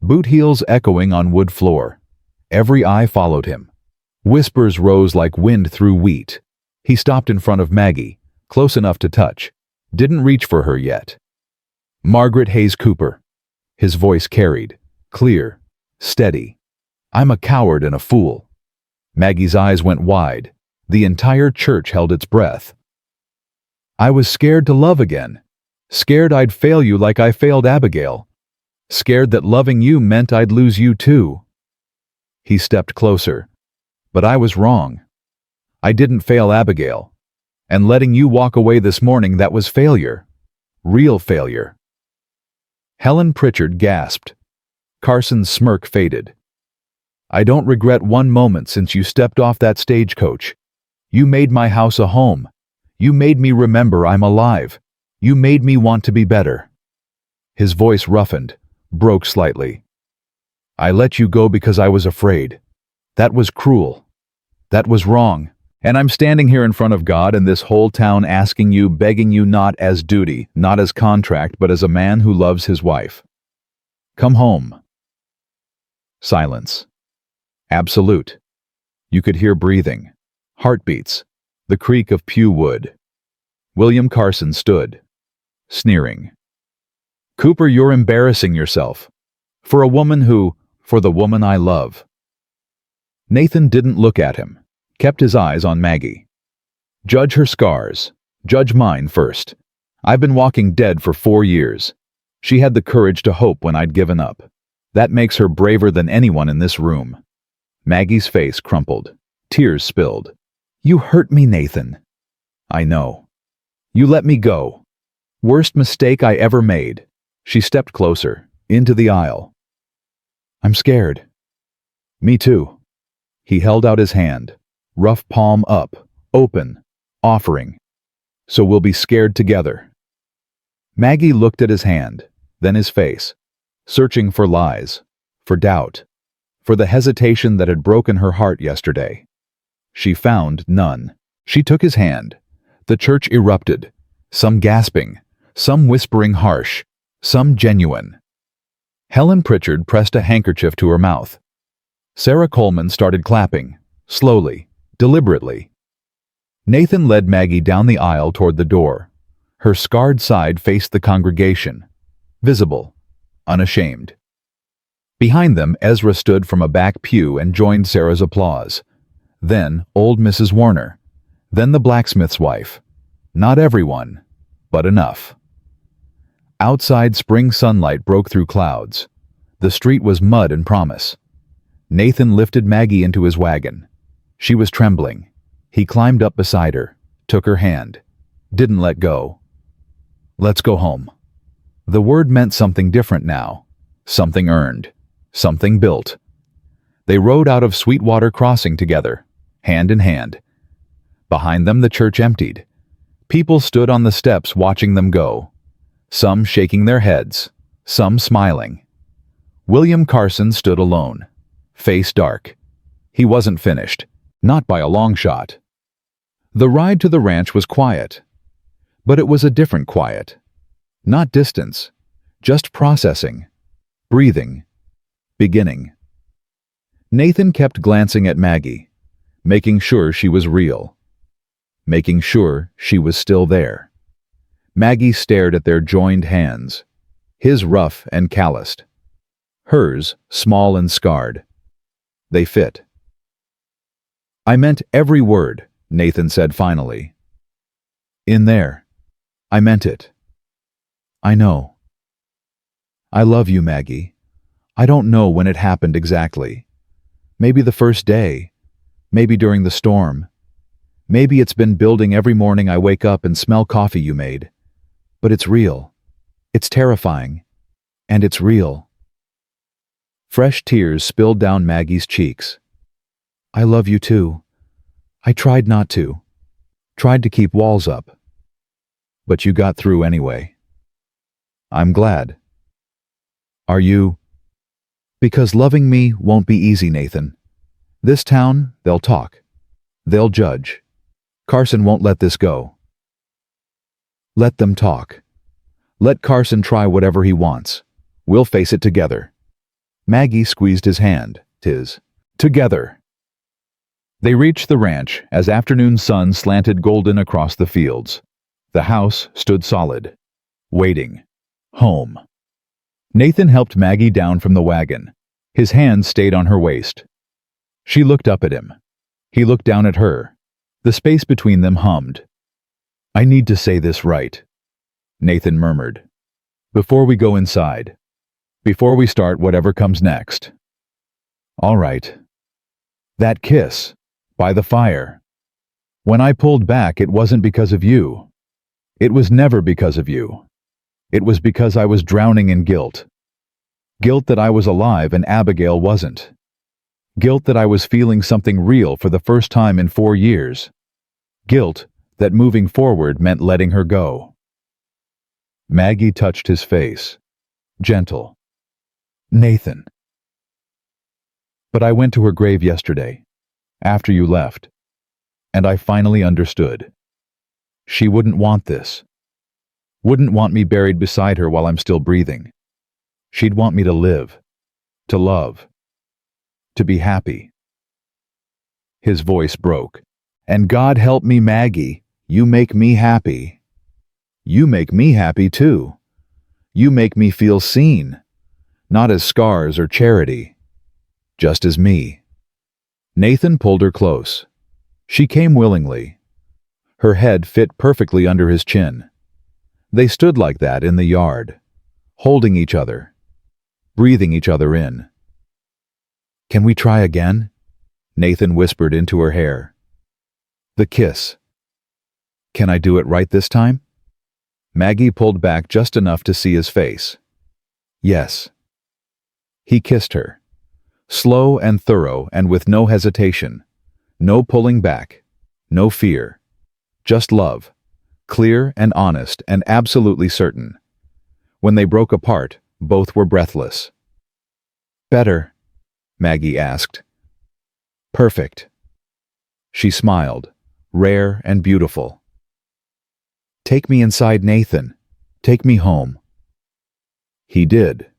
Boot heels echoing on wood floor. Every eye followed him. Whispers rose like wind through wheat. He stopped in front of Maggie, close enough to touch. Didn't reach for her yet. Margaret Hayes Cooper. His voice carried, clear, steady. I'm a coward and a fool. Maggie's eyes went wide. The entire church held its breath. I was scared to love again. Scared I'd fail you like I failed Abigail. Scared that loving you meant I'd lose you too. He stepped closer. But I was wrong. I didn't fail Abigail. And letting you walk away this morning, that was failure. Real failure. Helen Pritchard gasped. Carson's smirk faded. I don't regret one moment since you stepped off that stagecoach. You made my house a home. You made me remember I'm alive. You made me want to be better. His voice roughened, broke slightly. I let you go because I was afraid. That was cruel. That was wrong. And I'm standing here in front of God and this whole town asking you, begging you not as duty, not as contract, but as a man who loves his wife. Come home. Silence. Absolute. You could hear breathing, heartbeats, the creak of pew wood. William Carson stood, sneering. Cooper, you're embarrassing yourself. For a woman for the woman I love. Nathan didn't look at him, kept his eyes on Maggie. Judge her scars. Judge mine first. I've been walking dead for 4 years. She had the courage to hope when I'd given up. That makes her braver than anyone in this room. Maggie's face crumpled. Tears spilled. You hurt me, Nathan. I know. You let me go. Worst mistake I ever made. She stepped closer, into the aisle. I'm scared. Me too. He held out his hand, rough palm up, open, offering. So we'll be scared together. Maggie looked at his hand, then his face, searching for lies, for doubt, for the hesitation that had broken her heart yesterday. She found none. She took his hand. The church erupted, some gasping, some whispering harsh, some genuine. Helen Pritchard pressed a handkerchief to her mouth. Sarah Coleman started clapping, slowly, deliberately. Nathan led Maggie down the aisle toward the door. Her scarred side faced the congregation, visible, unashamed. Behind them, Ezra stood from a back pew and joined Sarah's applause. Then old Mrs. Warner. Then the blacksmith's wife. Not everyone, but enough. Outside, spring sunlight broke through clouds. The street was mud and promise. Nathan lifted Maggie into his wagon. She was trembling. He climbed up beside her, took her hand, didn't let go. Let's go home. The word meant something different now. Something earned. Something built. They rode out of Sweetwater Crossing together, hand in hand, Behind them, the church emptied. People stood on the steps watching them go, some shaking their heads, some smiling. William Carson stood alone, face dark. He wasn't finished, not by a long shot. The ride to the ranch was quiet, but it was a different quiet. Not distance, just processing, breathing, beginning. Nathan kept glancing at Maggie, making sure she was real, making sure she was still there. Maggie stared at their joined hands, his rough and calloused, hers small and scarred. They fit. "I meant every word," Nathan said finally. "In there. I meant it. I know. I love you, Maggie. I don't know when it happened exactly. Maybe the first day. Maybe during the storm. Maybe it's been building every morning I wake up and smell coffee you made. But it's real. It's terrifying. And it's real." Fresh tears spilled down Maggie's cheeks. "I love you too. I tried not to. Tried to keep walls up. But you got through anyway. I'm glad." "Are you?" "Because loving me won't be easy, Nathan. This town, they'll talk. They'll judge. Carson won't let this go." "Let them talk. Let Carson try whatever he wants. We'll face it together." Maggie squeezed his hand, together. They reached the ranch as afternoon sun slanted golden across the fields. The house stood solid, waiting. Home. Nathan helped Maggie down from the wagon. His hand stayed on her waist. She looked up at him. He looked down at her. The space between them hummed. "I need to say this right," Nathan murmured. "Before we go inside. Before we start whatever comes next." "All right." "That kiss. By the fire. When I pulled back, it wasn't because of you. It was never because of you. It was because I was drowning in guilt. Guilt that I was alive and Abigail wasn't. Guilt that I was feeling something real for the first time in 4 years. Guilt that moving forward meant letting her go." Maggie touched his face. Gentle. "Nathan." "But I went to her grave yesterday, after you left, and I finally understood. She wouldn't want this. Wouldn't want me buried beside her while I'm still breathing. She'd want me to live, to love, to be happy." His voice broke. "And God help me, Maggie, you make me happy. You make me happy too. You make me feel seen, not as scars or charity, just as me." Nathan pulled her close. She came willingly. Her head fit perfectly under his chin. They stood like that in the yard, holding each other, breathing each other in. "Can we try again?" Nathan whispered into her hair. "The kiss. Can I do it right this time?" Maggie pulled back just enough to see his face. "Yes." He kissed her, slow and thorough and with no hesitation, no pulling back, no fear, just love, clear and honest and absolutely certain. When they broke apart, both were breathless. "Better?" Maggie asked. "Perfect." She smiled, rare and beautiful. "Take me inside, Nathan. Take me home." He did.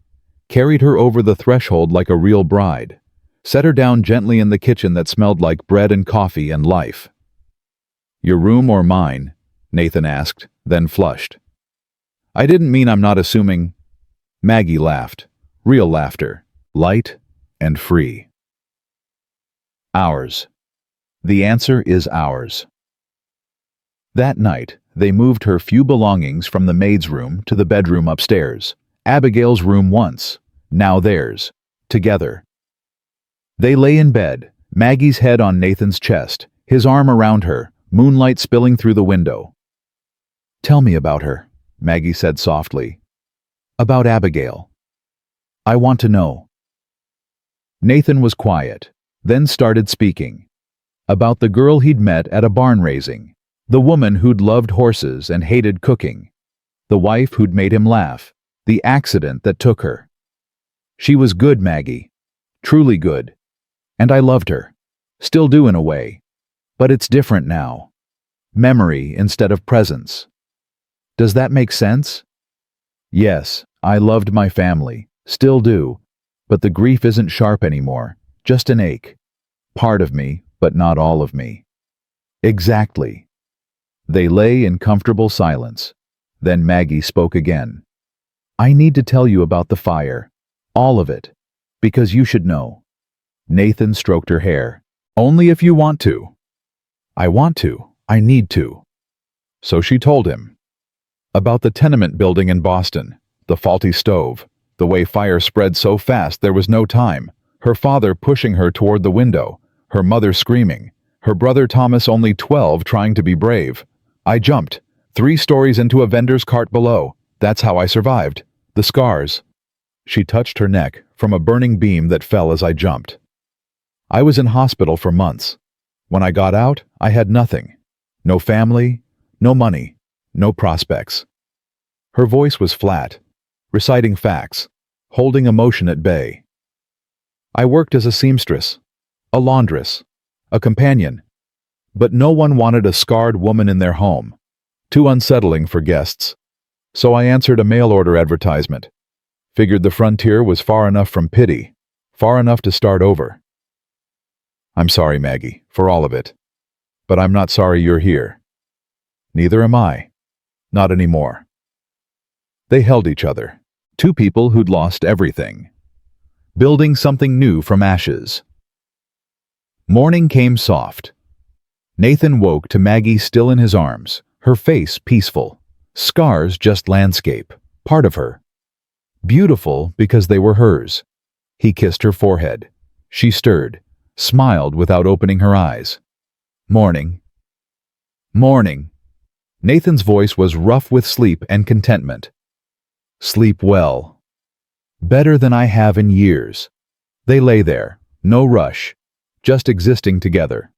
Carried her over the threshold like a real bride, set her down gently in the kitchen that smelled like bread and coffee and life. "Your room or mine?" Nathan asked, then flushed. "I didn't mean I'm not assuming." Maggie laughed, real laughter, light and free. "Ours. The answer is ours." That night, they moved her few belongings from the maid's room to the bedroom upstairs. Abigail's room once, now theirs, together. They lay in bed, Maggie's head on Nathan's chest, his arm around her, moonlight spilling through the window. "Tell me about her," Maggie said softly. "About Abigail. I want to know." Nathan was quiet, then started speaking. About the girl he'd met at a barn raising, the woman who'd loved horses and hated cooking, the wife who'd made him laugh, the accident that took her. She was good, Maggie. Truly good. And I loved her. Still do in a way. But it's different now. Memory instead of presence. Does that make sense? Yes, I loved my family. Still do. But the grief isn't sharp anymore. Just an ache. Part of me, but not all of me. Exactly. They lay in comfortable silence. Then Maggie spoke again. I need to tell you about the fire. All of it. Because you should know. Nathan stroked her hair. Only if you want to. I want to. I need to. So she told him. About the tenement building in Boston, the faulty stove, the way fire spread so fast there was no time, her father pushing her toward the window, her mother screaming, her brother Thomas only 12 trying to be brave. I jumped, 3 stories into a vendor's cart below. That's how I survived. The scars. She touched her neck from a burning beam that fell as I jumped. I was in hospital for months. When I got out, I had nothing. No family, no money, no prospects. Her voice was flat, reciting facts, holding emotion at bay. I worked as a seamstress, a laundress, a companion, but no one wanted a scarred woman in their home. Too unsettling for guests. So I answered a mail-order advertisement. Figured the frontier was far enough from pity, far enough to start over. I'm sorry, Maggie, for all of it. But I'm not sorry you're here. Neither am I. Not anymore. They held each other, 2 people who'd lost everything. Building something new from ashes. Morning came soft. Nathan woke to Maggie still in his arms, her face peaceful. Scars just landscape, part of her. Beautiful because they were hers. He kissed her forehead. She stirred, smiled without opening her eyes. Morning. Morning. Nathan's voice was rough with sleep and contentment. Sleep well. Better than I have in years. They lay there, no rush, just existing together.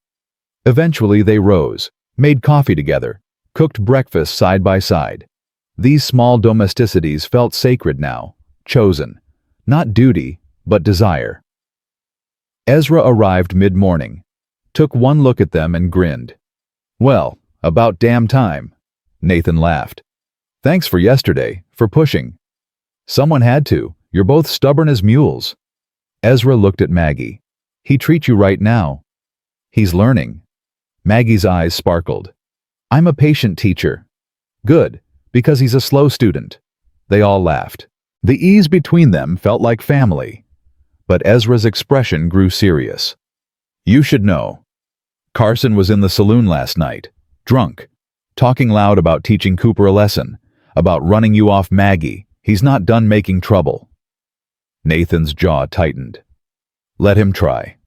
Eventually they rose, made coffee together, cooked breakfast side by side. These small domesticities felt sacred now, chosen. Not duty, but desire. Ezra arrived mid-morning, took one look at them and grinned. Well, about damn time. Nathan laughed. Thanks for yesterday, for pushing. Someone had to. You're both stubborn as mules. Ezra looked at Maggie. He treats you right now. He's learning. Maggie's eyes sparkled. I'm a patient teacher. Good, because he's a slow student. They all laughed. The ease between them felt like family. But Ezra's expression grew serious. You should know. Carson was in the saloon last night, drunk, talking loud about teaching Cooper a lesson, about running you off Maggie. He's not done making trouble. Nathan's jaw tightened. Let him try.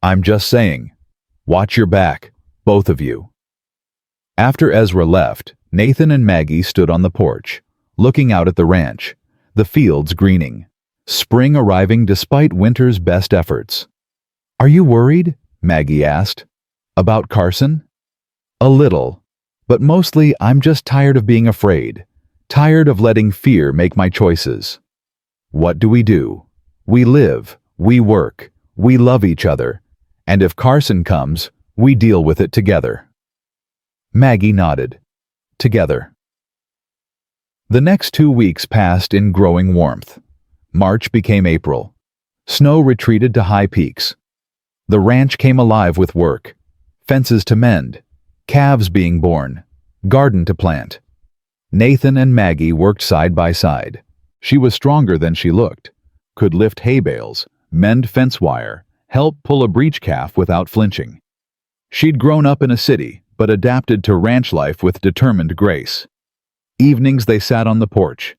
I'm just saying. Watch your back, both of you. After Ezra left, Nathan and Maggie stood on the porch, looking out at the ranch, the fields greening, spring arriving despite winter's best efforts. Are you worried? Maggie asked. About Carson? A little, but mostly I'm just tired of being afraid, tired of letting fear make my choices. What do? We live, we work, we love each other, and if Carson comes, we deal with it together. Maggie nodded. Together. The next 2 weeks passed in growing warmth. March became April. Snow retreated to high peaks. The ranch came alive with work. Fences to mend, calves being born, garden to plant. Nathan and Maggie worked side by side. She was stronger than she looked, could lift hay bales, mend fence wire, help pull a breech calf without flinching. She'd grown up in a city, but adapted to ranch life with determined grace. Evenings they sat on the porch,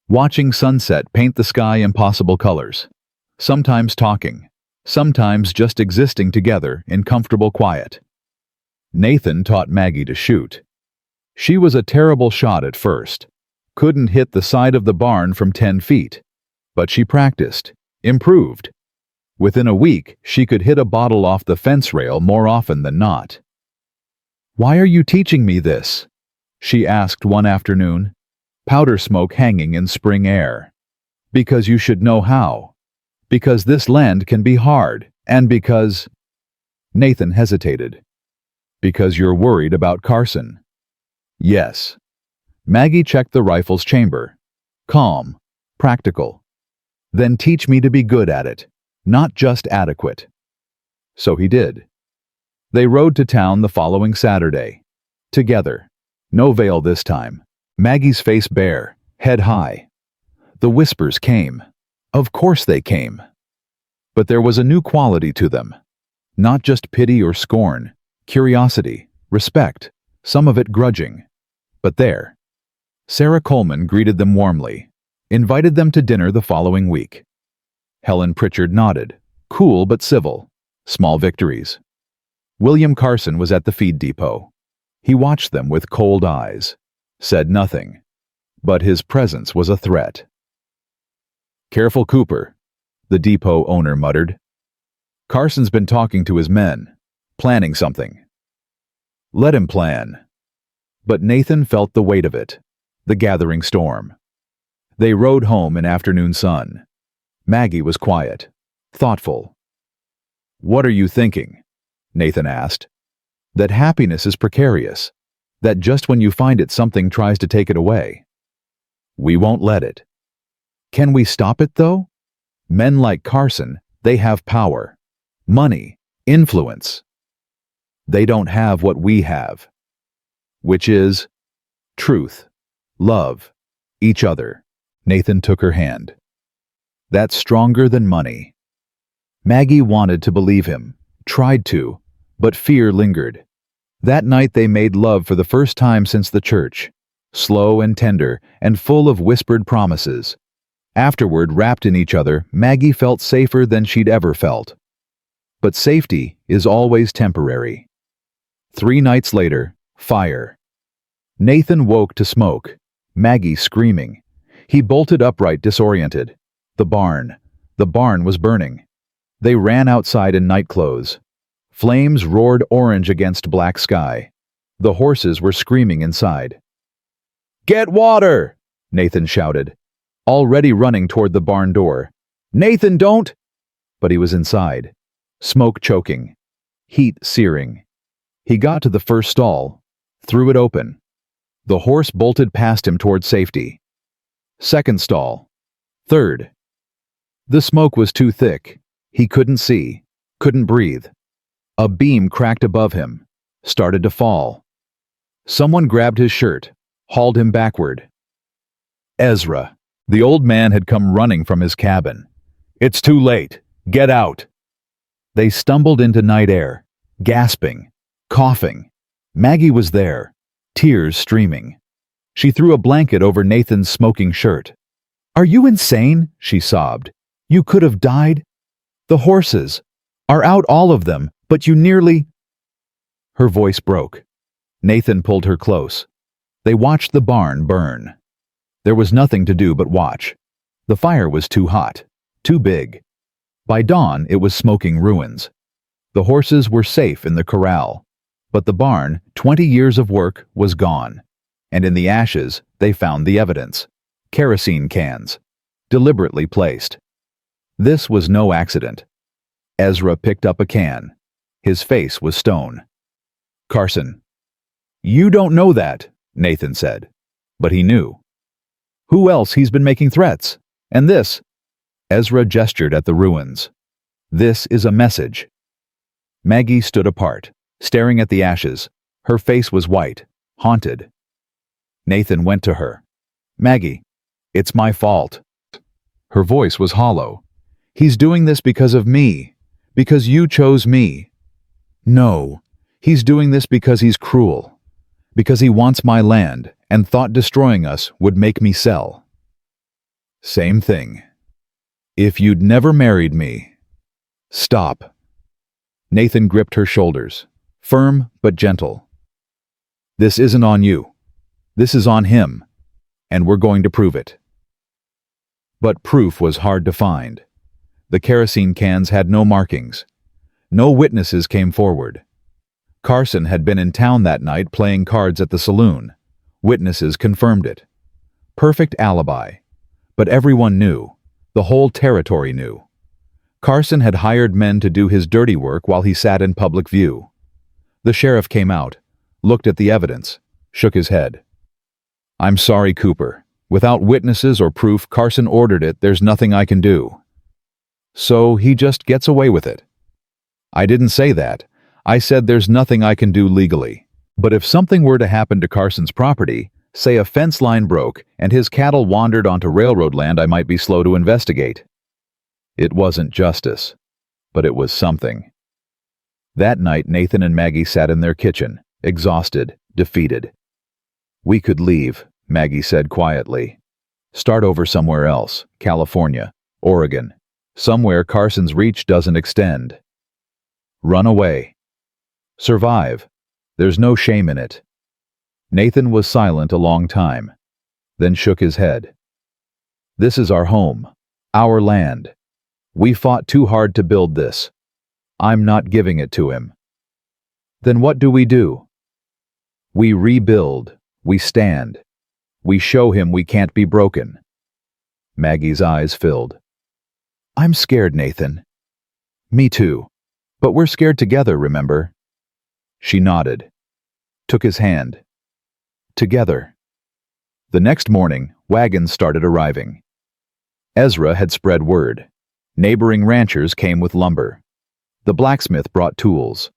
watching sunset paint the sky impossible colors, sometimes talking, sometimes just existing together in comfortable quiet. Nathan taught Maggie to shoot. She was a terrible shot at first, couldn't hit the side of the barn from 10 feet, but she practiced, improved. Within a week, she could hit a bottle off the fence rail more often than not. "Why are you teaching me this?" she asked one afternoon, powder smoke hanging in spring air. "Because you should know how. Because this land can be hard, and because—" Nathan hesitated. "Because you're worried about Carson." "Yes." Maggie checked the rifle's chamber. "Calm. Practical. Then teach me to be good at it, not just adequate." So he did. They rode to town the following Saturday. Together. No veil this time. Maggie's face bare, head high. The whispers came. Of course they came. But there was a new quality to them. Not just pity or scorn, curiosity, respect, some of it grudging. But there. Sarah Coleman greeted them warmly, invited them to dinner the following week. Helen Pritchard nodded, cool but civil, small victories. William Carson was at the feed depot. He watched them with cold eyes, said nothing, but his presence was a threat. "Careful, Cooper," the depot owner muttered. "Carson's been talking to his men, planning something." "Let him plan." But Nathan felt the weight of it, the gathering storm. They rode home in afternoon sun. Maggie was quiet, thoughtful. "What are you thinking?" Nathan asked. "That happiness is precarious, that just when you find it something tries to take it away. We won't let it. Can we stop it, though? Men like Carson, they have power, money, influence. They don't have what we have, which is truth, love, each other." Nathan took her hand. "That's stronger than money." Maggie wanted to believe him, tried to, but fear lingered. That night they made love for the first time since the church, slow and tender and full of whispered promises. Afterward, wrapped in each other, Maggie felt safer than she'd ever felt. But safety is always temporary. 3 nights later, fire. Nathan woke to smoke, Maggie screaming. He bolted upright, disoriented. The barn was burning. They ran outside in nightclothes. Flames roared orange against black sky. The horses were screaming inside. "Get water!" Nathan shouted, already running toward the barn door. "Nathan, don't!" But he was inside, smoke choking, heat searing. He got to the first stall, threw it open. The horse bolted past him toward safety. Second stall. Third. The smoke was too thick. He couldn't see, couldn't breathe. A beam cracked above him, started to fall. Someone grabbed his shirt, hauled him backward. Ezra. The old man had come running from his cabin. "It's too late. Get out." They stumbled into night air, gasping, coughing. Maggie was there, tears streaming. She threw a blanket over Nathan's smoking shirt. "Are you insane?" she sobbed. "You could have died. The horses are out, all of them, but you nearly—" Her voice broke. Nathan pulled her close. They watched the barn burn. There was nothing to do but watch. The fire was too hot, too big. By dawn, it was smoking ruins. The horses were safe in the corral, but the barn, 20 years of work, was gone. And in the ashes, they found the evidence. Kerosene cans, deliberately placed. This was no accident. Ezra picked up a can. His face was stone. "Carson." "You don't know that," Nathan said. But he knew. "Who else? He's been making threats. And this—" Ezra gestured at the ruins. "This is a message." Maggie stood apart, staring at the ashes. Her face was white, haunted. Nathan went to her. "Maggie, it's my fault." Her voice was hollow. "He's doing this because of me, because you chose me. No, he's doing this because he's cruel, because he wants my land and thought destroying us would make me sell." "Same thing. If you'd never married me—" "Stop." Nathan gripped her shoulders, firm but gentle. "This isn't on you. This is on him, and we're going to prove it." But proof was hard to find. The kerosene cans had no markings. No witnesses came forward. Carson had been in town that night playing cards at the saloon. Witnesses confirmed it. Perfect alibi. But everyone knew. The whole territory knew. Carson had hired men to do his dirty work while he sat in public view. The sheriff came out, looked at the evidence, shook his head. "I'm sorry, Cooper. Without witnesses or proof, Carson ordered it. There's nothing I can do." "So he just gets away with it." "I didn't say that. I said there's nothing I can do legally. But if something were to happen to Carson's property, say a fence line broke and his cattle wandered onto railroad land, I might be slow to investigate." It wasn't justice, but it was something. That night, Nathan and Maggie sat in their kitchen, exhausted, defeated. "We could leave," Maggie said quietly. "Start over somewhere else, California, Oregon, somewhere Carson's reach doesn't extend. Run away. Survive. There's no shame in it." Nathan was silent a long time, then shook his head. "This is our home, our land. We fought too hard to build this. I'm not giving it to him." "Then what do? We rebuild, we stand. We show him we can't be broken." Maggie's eyes filled. "I'm scared, Nathan." "Me too. But we're scared together, remember?" She nodded, took his hand. "Together." The next morning, wagons started arriving. Ezra had spread word. Neighboring ranchers came with lumber. The blacksmith brought tools.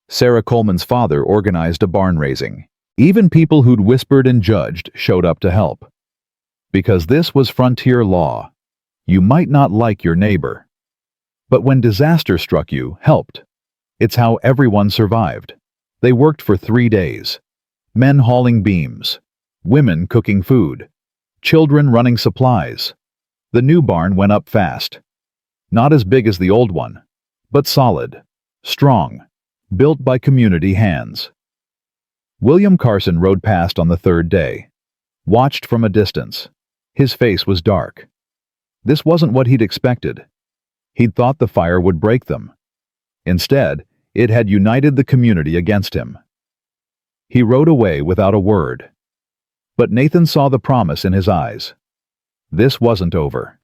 Sarah Coleman's father organized a barn raising. Even people who'd whispered and judged showed up to help. Because this was frontier law. You might not like your neighbor. But when disaster struck you, helped. It's how everyone survived. They worked for 3 days. Men hauling beams. Women cooking food. Children running supplies. The new barn went up fast. Not as big as the old one, but solid, strong, built by community hands. William Carson rode past on the 3rd day. Watched from a distance. His face was dark. This wasn't what he'd expected. He'd thought the fire would break them. Instead, it had united the community against him. He rode away without a word. But Nathan saw the promise in his eyes. This wasn't over.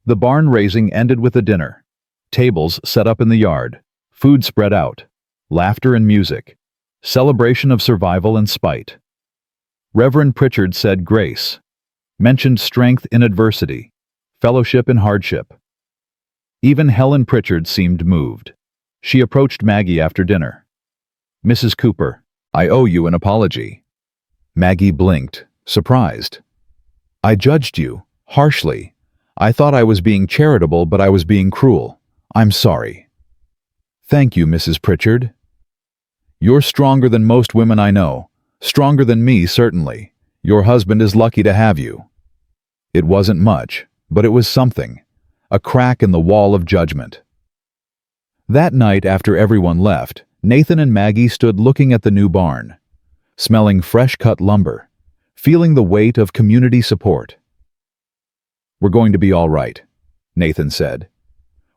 The barn raising ended with a dinner. Tables set up in the yard. Food spread out. Laughter and music. Celebration of survival and spite. Reverend Pritchard said grace. Mentioned strength in adversity. Fellowship in hardship. Even Helen Pritchard seemed moved. She approached Maggie after dinner. "Mrs. Cooper, I owe you an apology." Maggie blinked, surprised. "I judged you, harshly. I thought I was being charitable, but I was being cruel. I'm sorry." "Thank you, Mrs. Pritchard. You're stronger than most women I know. Stronger than me, certainly. Your husband is lucky to have you." It wasn't much, but it was something. A crack in the wall of judgment. That night, after everyone left, Nathan and Maggie stood looking at the new barn, smelling fresh-cut lumber, feeling the weight of community support. "We're going to be all right," Nathan said.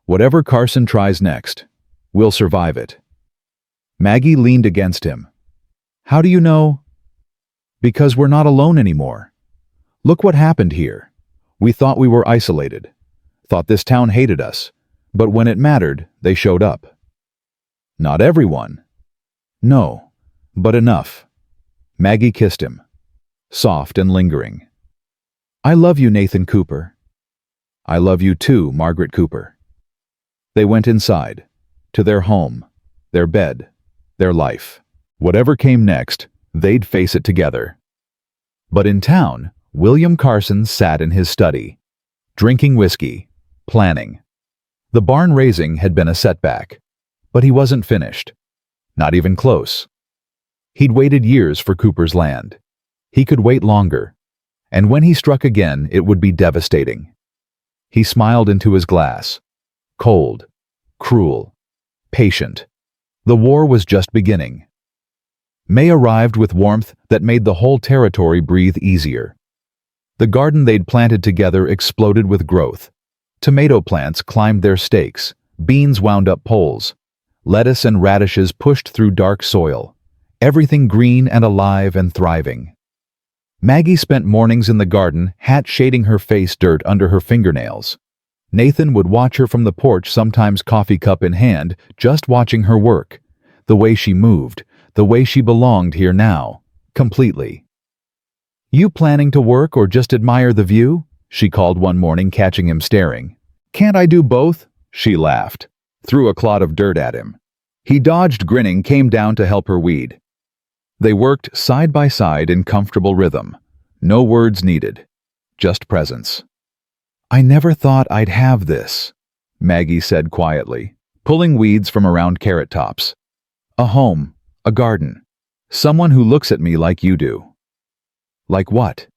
"Whatever Carson tries next, we'll survive it." Maggie leaned against him. "How do you know?" "Because we're not alone anymore. Look what happened here. We thought we were isolated. Thought this town hated us. But when it mattered, they showed up. Not everyone. No, but enough." Maggie kissed him, soft and lingering. "I love you, Nathan Cooper." "I love you too, Margaret Cooper." They went inside, to their home, their bed, their life. Whatever came next, they'd face it together. But in town, William Carson sat in his study, drinking whiskey, planning. The barn raising had been a setback, but he wasn't finished. Not even close. He'd waited years for Cooper's land. He could wait longer, and when he struck again, it would be devastating. He smiled into his glass. Cold, cruel, patient. The war was just beginning. May arrived with warmth that made the whole territory breathe easier. The garden they'd planted together exploded with growth. Tomato plants climbed their stakes, beans wound up poles, lettuce and radishes pushed through dark soil, everything green and alive and thriving. Maggie spent mornings in the garden, hat shading her face, dirt under her fingernails. Nathan would watch her from the porch, sometimes coffee cup in hand, just watching her work. The way she moved, the way she belonged here now, completely. "You planning to work or just admire the view?" she called one morning, catching him staring. "Can't I do both?" She laughed, threw a clod of dirt at him. He dodged, grinning, came down to help her weed. They worked side by side in comfortable rhythm. No words needed, just presence. "I never thought I'd have this," Maggie said quietly, pulling weeds from around carrot tops. "A home, a garden, someone who looks at me like you do." "Like what?"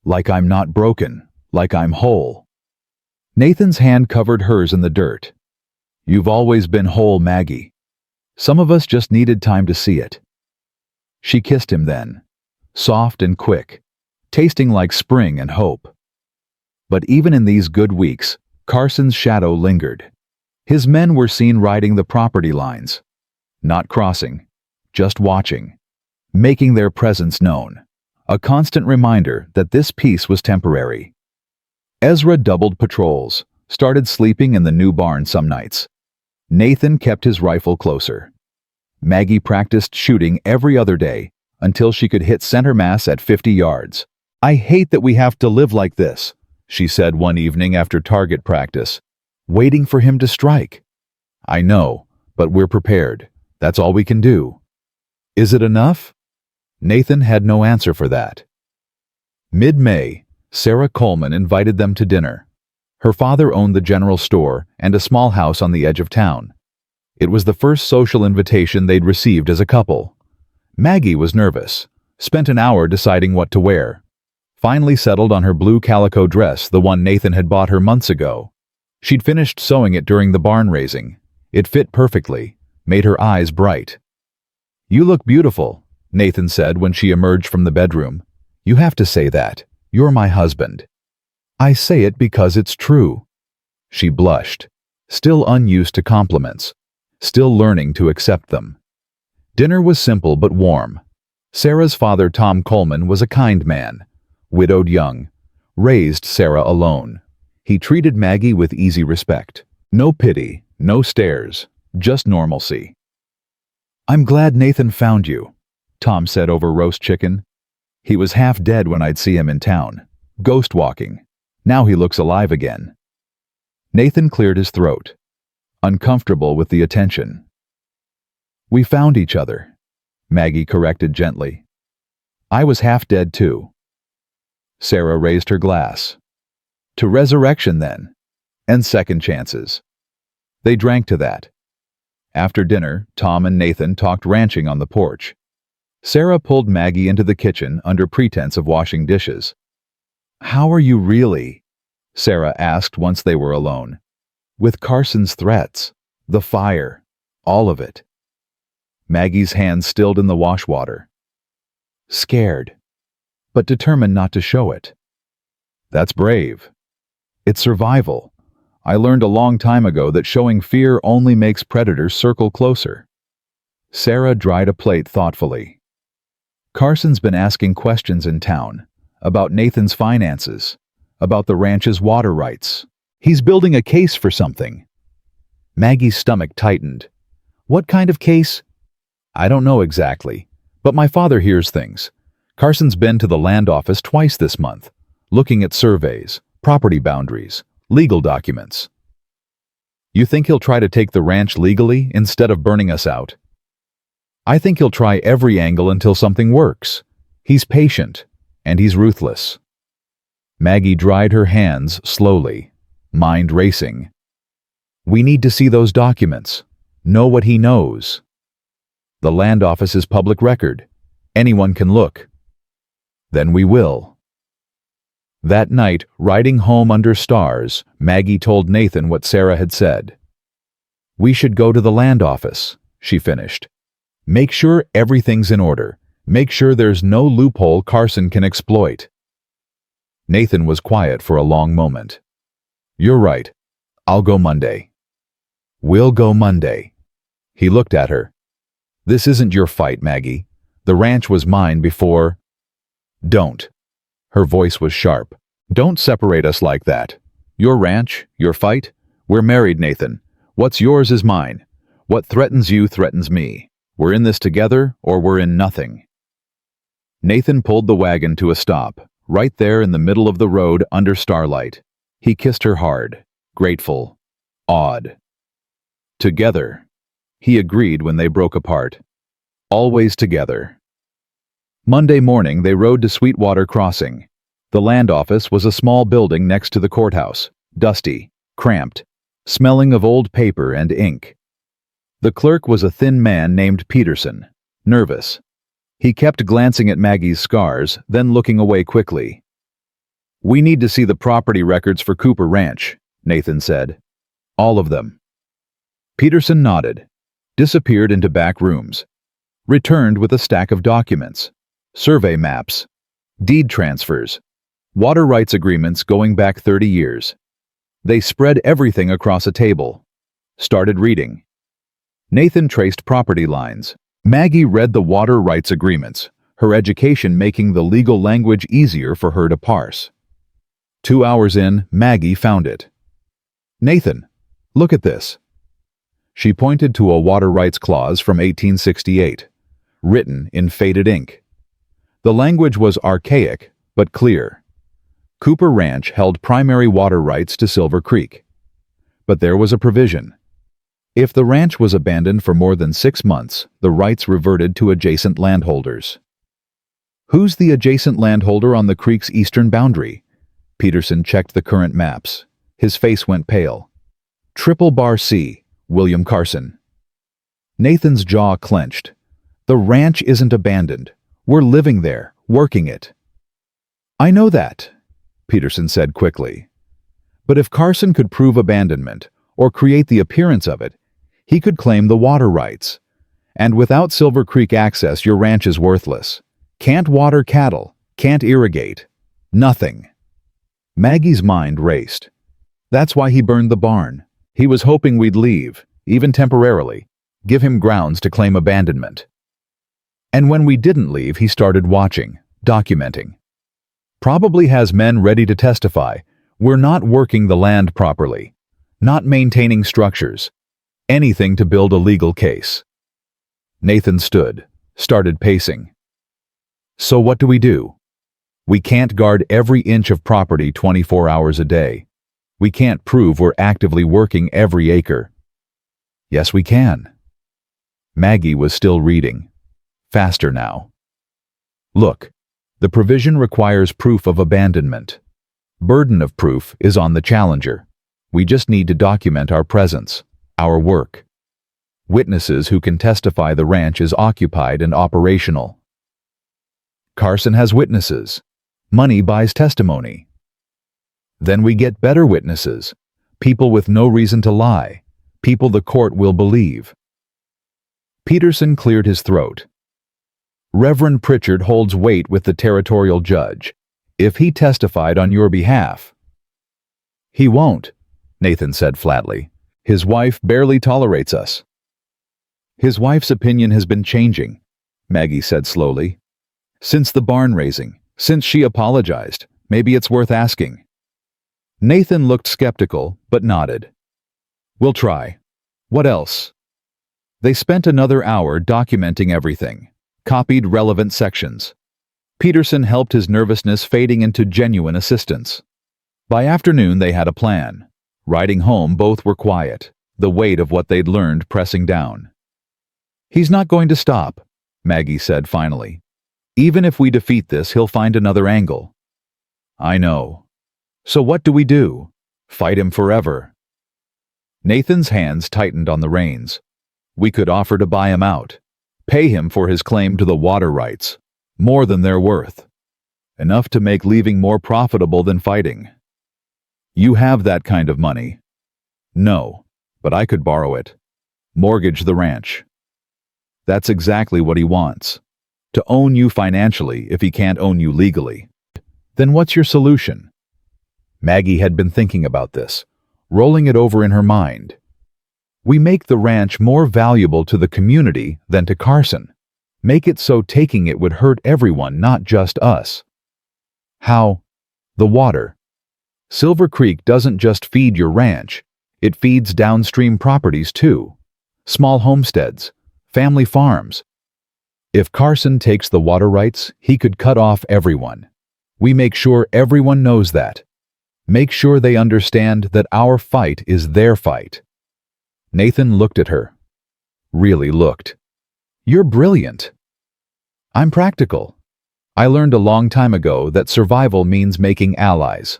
"Like I'm not broken, like I'm whole." Nathan's hand covered hers in the dirt. "You've always been whole, Maggie. Some of us just needed time to see it." She kissed him then, soft and quick, tasting like spring and hope. But even in these good weeks, Carson's shadow lingered. His men were seen riding the property lines, not crossing, just watching, making their presence known, a constant reminder that this peace was temporary. Ezra doubled patrols, started sleeping in the new barn some nights. Nathan kept his rifle closer. Maggie practiced shooting every other day until she could hit center mass at 50 yards. "I hate that we have to live like this," she said one evening after target practice, "waiting for him to strike." "I know, but we're prepared. That's all we can do." "Is it enough?" Nathan had no answer for that. Mid-May, Sarah Coleman invited them to dinner. Her father owned the general store and a small house on the edge of town. It was the first social invitation they'd received as a couple. Maggie was nervous, spent an hour deciding what to wear. Finally settled on her blue calico dress, the one Nathan had bought her months ago. She'd finished sewing it during the barn raising. It fit perfectly, made her eyes bright. "You look beautiful," Nathan said when she emerged from the bedroom. "You have to say that. You're my husband." "I say it because it's true." She blushed, still unused to compliments, still learning to accept them. Dinner was simple but warm. Sarah's father, Tom Coleman, was a kind man, widowed young, raised Sarah alone. He treated Maggie with easy respect. No pity, no stares, just normalcy. "I'm glad Nathan found you," Tom said over roast chicken. "He was half dead when I'd see him in town, ghost walking. Now he looks alive again." Nathan cleared his throat, uncomfortable with the attention. "We found each other," Maggie corrected gently. "I was half dead too." Sarah raised her glass. "To resurrection then, and second chances." They drank to that. After dinner, Tom and Nathan talked ranching on the porch. Sarah pulled Maggie into the kitchen under pretense of washing dishes. "How are you really?" Sarah asked once they were alone. "With Carson's threats, the fire, all of it." Maggie's hands stilled in the wash water. "Scared, but determined not to show it." "That's brave. It's survival. I learned a long time ago that showing fear only makes predators circle closer." Sarah dried a plate thoughtfully. "Carson's been asking questions in town, about Nathan's finances, about the ranch's water rights. He's building a case for something." Maggie's stomach tightened. "What kind of case?" "I don't know exactly, but my father hears things. Carson's been to the land office twice this month, looking at surveys, property boundaries, legal documents." "You think he'll try to take the ranch legally instead of burning us out?" "I think he'll try every angle until something works. He's patient, and he's ruthless." Maggie dried her hands slowly, mind racing. "We need to see those documents, know what he knows." "The land office is public record. Anyone can look." "Then we will." That night, riding home under stars, Maggie told Nathan what Sarah had said. "We should go to the land office," she finished. "Make sure everything's in order. Make sure there's no loophole Carson can exploit." Nathan was quiet for a long moment. "You're right. I'll go Monday. We'll go Monday. He looked at her. This isn't your fight, Maggie. The ranch was mine before. Don't. Her voice was sharp. Don't separate us like that. Your ranch, your fight. We're married, Nathan. What's yours is mine. What threatens you threatens me. We're in this together, or we're in nothing. Nathan pulled the wagon to a stop, right there in the middle of the road under starlight. He kissed her hard, grateful, awed. Together. He agreed when they broke apart. Always together. Monday morning they rode to Sweetwater Crossing. The land office was a small building next to the courthouse, dusty, cramped, smelling of old paper and ink. The clerk was a thin man named Peterson, nervous. He kept glancing at Maggie's scars, then looking away quickly. We need to see the property records for Cooper Ranch, Nathan said. All of them. Peterson nodded, disappeared into back rooms, returned with a stack of documents, survey maps, deed transfers, water rights agreements going back 30 years. They spread everything across a table, started reading. Nathan traced property lines. Maggie read the water rights agreements, her education making the legal language easier for her to parse. 2 hours in, Maggie found it. Nathan, look at this. She pointed to a water rights clause from 1868, written in faded ink. The language was archaic, but clear. Cooper Ranch held primary water rights to Silver Creek. But there was a provision. If the ranch was abandoned for more than 6 months, the rights reverted to adjacent landholders. Who's the adjacent landholder on the creek's eastern boundary? Peterson checked the current maps. His face went pale. Triple Bar C, William Carson. Nathan's jaw clenched. The ranch isn't abandoned. We're living there, working it. I know that, Peterson said quickly. But if Carson could prove abandonment, or create the appearance of it, he could claim the water rights. And without Silver Creek access, your ranch is worthless. Can't water cattle, can't irrigate. Nothing. Maggie's mind raced. That's why he burned the barn. He was hoping we'd leave, even temporarily, give him grounds to claim abandonment. And when we didn't leave, he started watching, documenting. Probably has men ready to testify. We're not working the land properly, not maintaining structures, anything to build a legal case. Nathan stood, started pacing. So what do? We can't guard every inch of property 24 hours a day. We can't prove we're actively working every acre. Yes, we can. Maggie was still reading. Faster now. Look, the provision requires proof of abandonment. Burden of proof is on the challenger. We just need to document our presence, our work. Witnesses who can testify the ranch is occupied and operational. Carson has witnesses. Money buys testimony. Then we get better witnesses, people with no reason to lie, people the court will believe. Peterson cleared his throat. Reverend Pritchard holds weight with the territorial judge. If he testified on your behalf. He won't, Nathan said flatly. His wife barely tolerates us. His wife's opinion has been changing, Maggie said slowly. Since the barn raising, since she apologized, maybe it's worth asking. Nathan looked skeptical, but nodded. We'll try. What else? They spent another hour documenting everything, copied relevant sections. Peterson helped his nervousness fading into genuine assistance. By afternoon they had a plan. Riding home both were quiet, the weight of what they'd learned pressing down. He's not going to stop, Maggie said finally. Even if we defeat this, he'll find another angle. I know. So what do? Fight him forever. Nathan's hands tightened on the reins. We could offer to buy him out, pay him for his claim to the water rights, more than they're worth. Enough to make leaving more profitable than fighting. You have that kind of money. No, but I could borrow it. Mortgage the ranch. That's exactly what he wants. To own you financially if he can't own you legally. Then what's your solution? Maggie had been thinking about this. rolling it over in her mind. We make the ranch more valuable to the community than to Carson. Make it so taking it would hurt everyone, not just us. How? The water. Silver Creek doesn't just feed your ranch, it feeds downstream properties too. Small homesteads, family farms. If Carson takes the water rights, he could cut off everyone. We make sure everyone knows that. Make sure they understand that our fight is their fight. Nathan looked at her. Really looked. You're brilliant. I'm practical. I learned a long time ago that survival means making allies.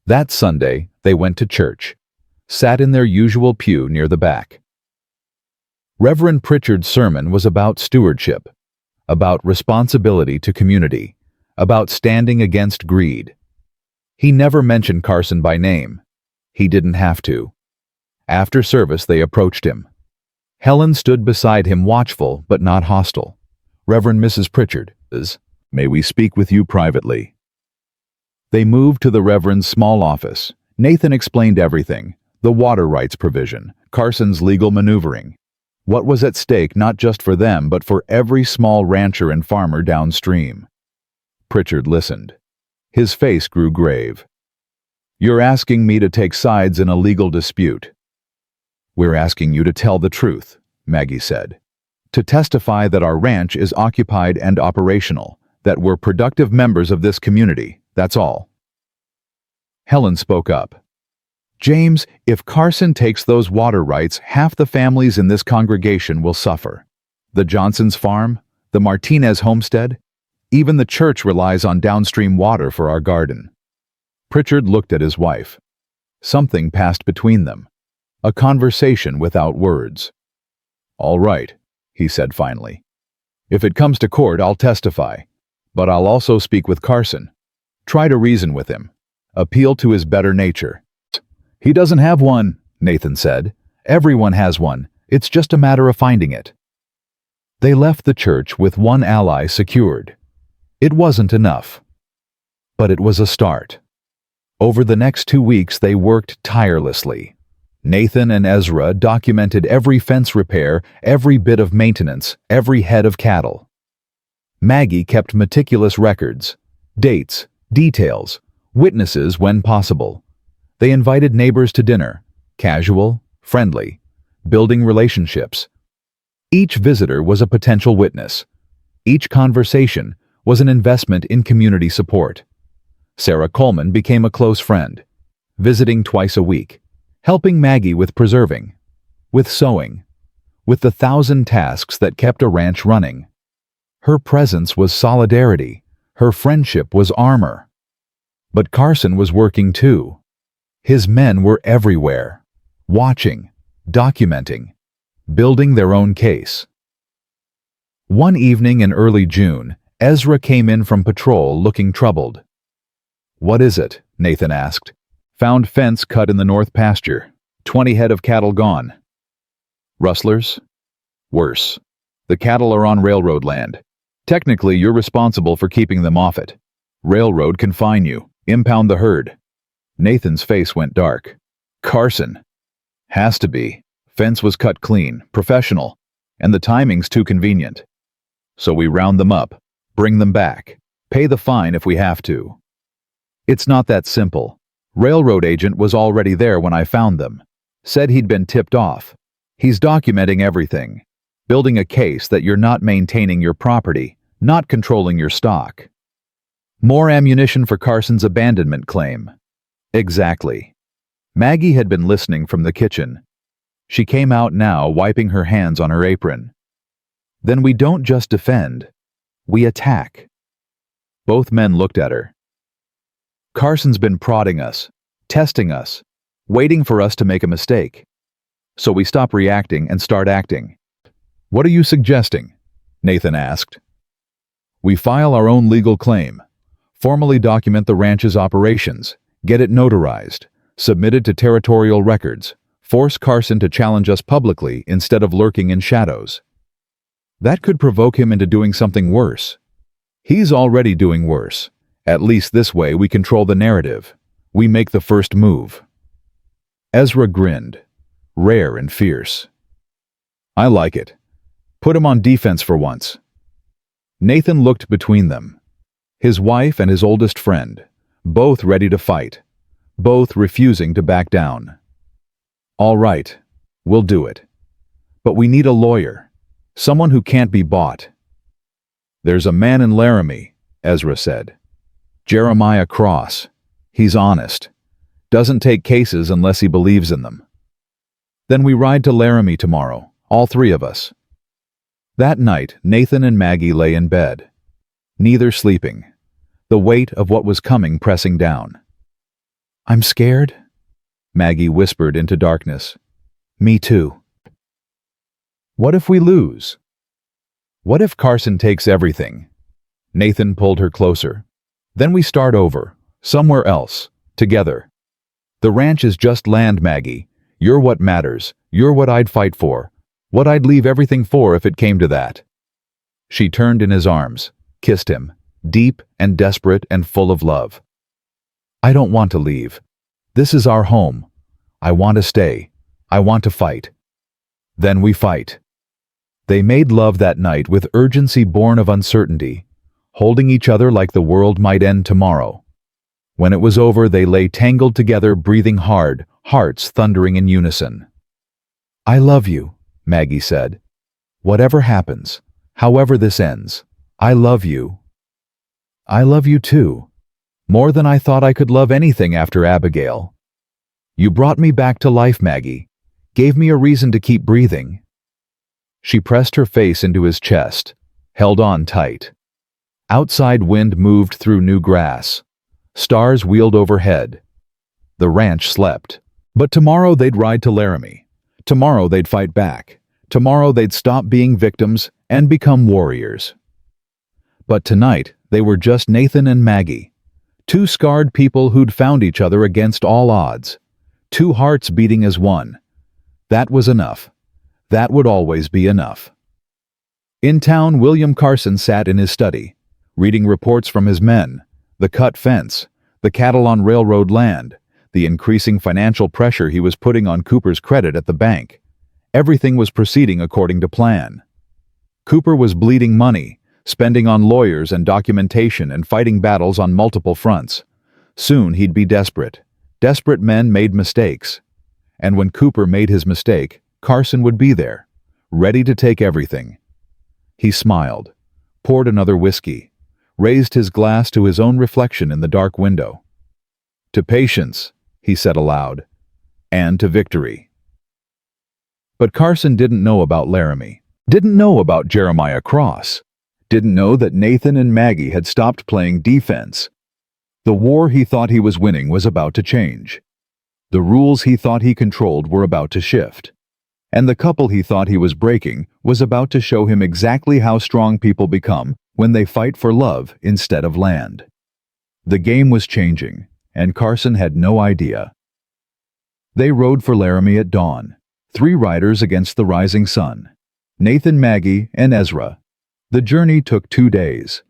That Sunday, they went to church, sat in their usual pew near the back. Reverend Pritchard's sermon was about stewardship, about responsibility to community, about standing against greed. He never mentioned Carson by name. He didn't have to. After service, they approached him. Helen stood beside him, watchful but not hostile. Reverend Mrs. Pritchard, may we speak with you privately? They moved to the Reverend's small office. Nathan explained everything, the water rights provision, Carson's legal maneuvering. What was at stake not just for them but for every small rancher and farmer downstream. Pritchard listened. His face grew grave. You're asking me to take sides in a legal dispute. We're asking you to tell the truth, Maggie said. To testify that our ranch is occupied and operational, that we're productive members of this community, that's all. Helen spoke up. James, if Carson takes those water rights, half the families in this congregation will suffer. The Johnsons' farm, the Martinez homestead, even the church relies on downstream water for our garden. Pritchard looked at his wife. Something passed between them. A conversation without words. All right, he said finally. If it comes to court, I'll testify. But I'll also speak with Carson. Try to reason with him. Appeal to his better nature. He doesn't have one, Nathan said. Everyone has one. It's just a matter of finding it. They left the church with one ally secured. It wasn't enough. But it was a start. Over the next 2 weeks, they worked tirelessly. Nathan and Ezra documented every fence repair, every bit of maintenance, every head of cattle. Maggie kept meticulous records, dates, details, witnesses when possible. They invited neighbors to dinner, casual, friendly, building relationships. Each visitor was a potential witness. Each conversation was an investment in community support. Sarah Coleman became a close friend, visiting twice a week, helping Maggie with preserving, with sewing, with the 1,000 tasks that kept a ranch running. Her presence was solidarity. Her friendship was armor. But Carson was working too. His men were everywhere, watching, documenting, building their own case. One evening in early June, Ezra came in from patrol looking troubled. What is it? Nathan asked. Found fence cut in the north pasture. 20 head of cattle gone. Rustlers? Worse. The cattle are on railroad land. Technically, you're responsible for keeping them off it. Railroad can fine you, impound the herd. Nathan's face went dark. Carson. Has to be. Fence was cut clean, professional, and the timing's too convenient. So we round them up, bring them back, pay the fine if we have to. It's not that simple. Railroad agent was already there when I found them. Said he'd been tipped off. He's documenting everything, building a case that you're not maintaining your property, not controlling your stock. More ammunition for Carson's abandonment claim. Exactly. Maggie had been listening from the kitchen. She came out now, wiping her hands on her apron. Then we don't just defend, we attack. Both men looked at her. Carson's been prodding us, testing us, waiting for us to make a mistake. So we stop reacting and start acting. What are you suggesting? Nathan asked. We file our own legal claim, formally document the ranch's operations, get it notarized, submitted to territorial records, force Carson to challenge us publicly instead of lurking in shadows. That could provoke him into doing something worse. He's already doing worse. At least this way we control the narrative. We make the first move. Ezra grinned, rare and fierce. I like it. Put him on defense for once. Nathan looked between them. His wife and his oldest friend, both ready to fight, both refusing to back down. All right, we'll do it. But we need a lawyer, someone who can't be bought. There's a man in Laramie, Ezra said. Jeremiah Cross. He's honest. Doesn't take cases unless he believes in them. Then we ride to Laramie tomorrow, all three of us. That night, Nathan and Maggie lay in bed, neither sleeping, the weight of what was coming pressing down. I'm scared, Maggie whispered into darkness. Me too. What if we lose? What if Carson takes everything? Nathan pulled her closer. Then we start over, somewhere else, together. The ranch is just land, Maggie. You're what matters. You're what I'd fight for. What I'd leave everything for if it came to that. She turned in his arms, kissed him, deep and desperate and full of love. I don't want to leave. This is our home. I want to stay. I want to fight. Then we fight. They made love that night with urgency born of uncertainty, holding each other like the world might end tomorrow. When it was over, they lay tangled together, breathing hard, hearts thundering in unison. I love you, Maggie said. Whatever happens, however this ends, I love you. I love you too. More than I thought I could love anything after Abigail. You brought me back to life, Maggie. Gave me a reason to keep breathing. She pressed her face into his chest, held on tight. Outside wind moved through new grass. Stars wheeled overhead. The ranch slept. But tomorrow they'd ride to Laramie. Tomorrow they'd fight back. Tomorrow they'd stop being victims and become warriors. But tonight they were just Nathan and Maggie, two scarred people who'd found each other against all odds, two hearts beating as one. That was enough. That would always be enough. In town, William Carson sat in his study, reading reports from his men, the cut fence, the cattle on railroad land, the increasing financial pressure he was putting on Cooper's credit at the bank. Everything was proceeding according to plan. Cooper was bleeding money, spending on lawyers and documentation and fighting battles on multiple fronts. Soon he'd be desperate. Desperate men made mistakes. And when Cooper made his mistake, Carson would be there, ready to take everything. He smiled, poured another whiskey, raised his glass to his own reflection in the dark window. To patience, he said aloud, and to victory. But Carson didn't know about Laramie, didn't know about Jeremiah Cross, didn't know that Nathan and Maggie had stopped playing defense. The war he thought he was winning was about to change. The rules he thought he controlled were about to shift. And the couple he thought he was breaking was about to show him exactly how strong people become when they fight for love instead of land. The game was changing, and Carson had no idea. They rode for Laramie at dawn, 3 riders against the rising sun, Nathan, Maggie, and Ezra. The journey took 2 days.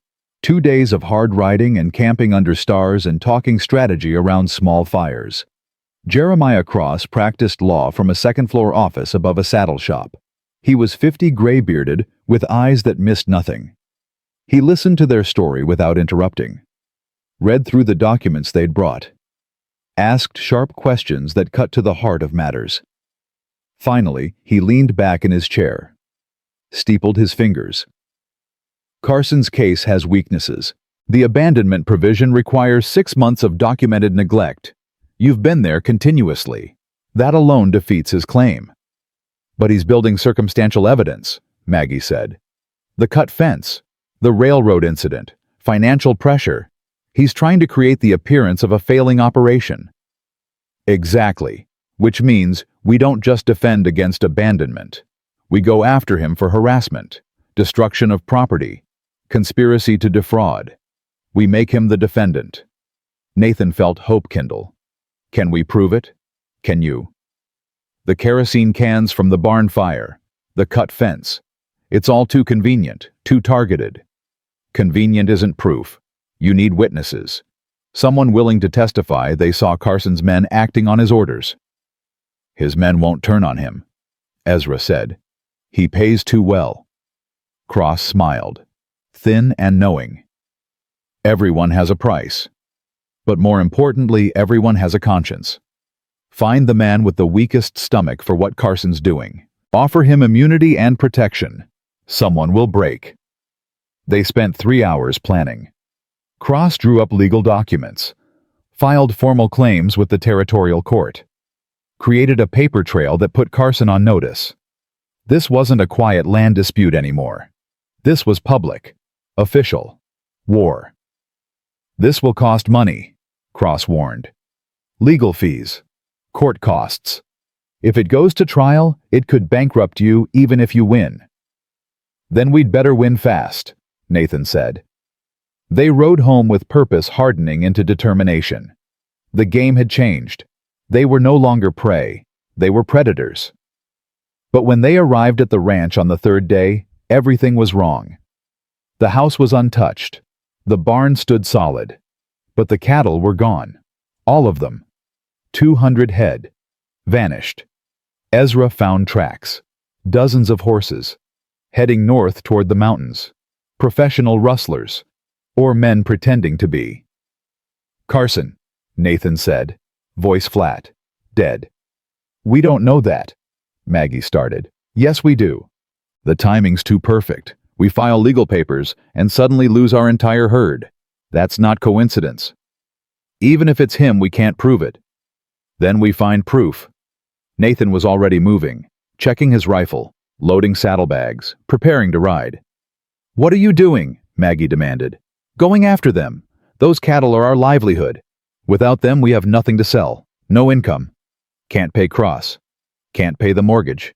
2 days of hard riding and camping under stars and talking strategy around small fires. Jeremiah Cross practiced law from a second-floor office above a saddle shop. He was 50, gray-bearded, with eyes that missed nothing. He listened to their story without interrupting, read through the documents they'd brought, asked sharp questions that cut to the heart of matters. Finally, he leaned back in his chair, steepled his fingers. Carson's case has weaknesses. The abandonment provision requires 6 months of documented neglect. You've been there continuously. That alone defeats his claim. But he's building circumstantial evidence, Maggie said. The cut fence, the railroad incident, financial pressure. He's trying to create the appearance of a failing operation. Exactly, which means we don't just defend against abandonment. We go after him for harassment, destruction of property, conspiracy to defraud. We make him the defendant. Nathan felt hope kindle. Can we prove it? Can you? The kerosene cans from the barn fire, the cut fence. It's all too convenient, too targeted. Convenient isn't proof. You need witnesses. Someone willing to testify they saw Carson's men acting on his orders. His men won't turn on him, Ezra said. He pays too well. Cross smiled, thin and knowing. Everyone has a price. But more importantly, everyone has a conscience. Find the man with the weakest stomach for what Carson's doing. Offer him immunity and protection. Someone will break. They spent 3 hours planning. Cross drew up legal documents, filed formal claims with the territorial court, created a paper trail that put Carson on notice. This wasn't a quiet land dispute anymore. This was public, official, war. This will cost money, Cross warned. Legal fees, court costs. If it goes to trial, it could bankrupt you even if you win. Then we'd better win fast, Nathan said. They rode home with purpose hardening into determination. The game had changed. They were no longer prey. They were predators. But when they arrived at the ranch on the third day, everything was wrong. The house was untouched. The barn stood solid. But the cattle were gone. All of them. 200 head. Vanished. Ezra found tracks. Dozens of horses. Heading north toward the mountains. Professional rustlers. Or men pretending to be. Carson, Nathan said, voice flat, dead. We don't know that, Maggie started. Yes, we do. The timing's too perfect. We file legal papers and suddenly lose our entire herd. That's not coincidence. Even if it's him, we can't prove it. Then we find proof. Nathan was already moving, checking his rifle, loading saddlebags, preparing to ride. What are you doing? Maggie demanded. Going after them. Those cattle are our livelihood. Without them, we have nothing to sell. No income. Can't pay Cross. Can't pay the mortgage.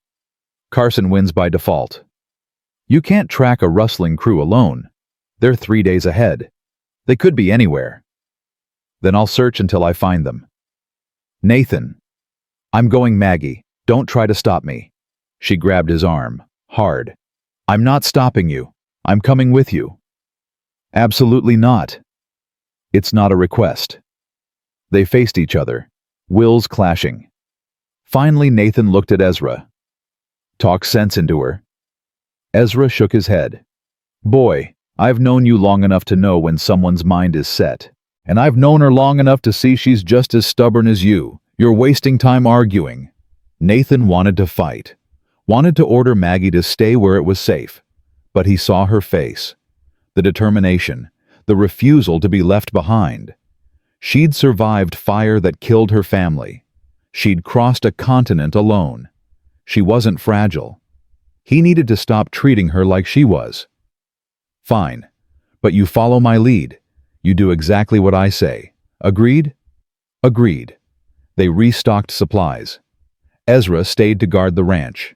Carson wins by default. You can't track a rustling crew alone. They're 3 days ahead. They could be anywhere. Then I'll search until I find them. Nathan. I'm going, Maggie. Don't try to stop me. She grabbed his arm, hard. I'm not stopping you. I'm coming with you. Absolutely not. It's not a request. They faced each other, wills clashing. Finally, Nathan looked at Ezra. Talk sense into her. Ezra shook his head. Boy, I've known you long enough to know when someone's mind is set. And I've known her long enough to see she's just as stubborn as you. You're wasting time arguing. Nathan wanted to fight. Wanted to order Maggie to stay where it was safe. But he saw her face. The determination. The refusal to be left behind. She'd survived fire that killed her family. She'd crossed a continent alone. She wasn't fragile. He needed to stop treating her like she was. Fine. But you follow my lead. You do exactly what I say. Agreed? Agreed. They restocked supplies. Ezra stayed to guard the ranch.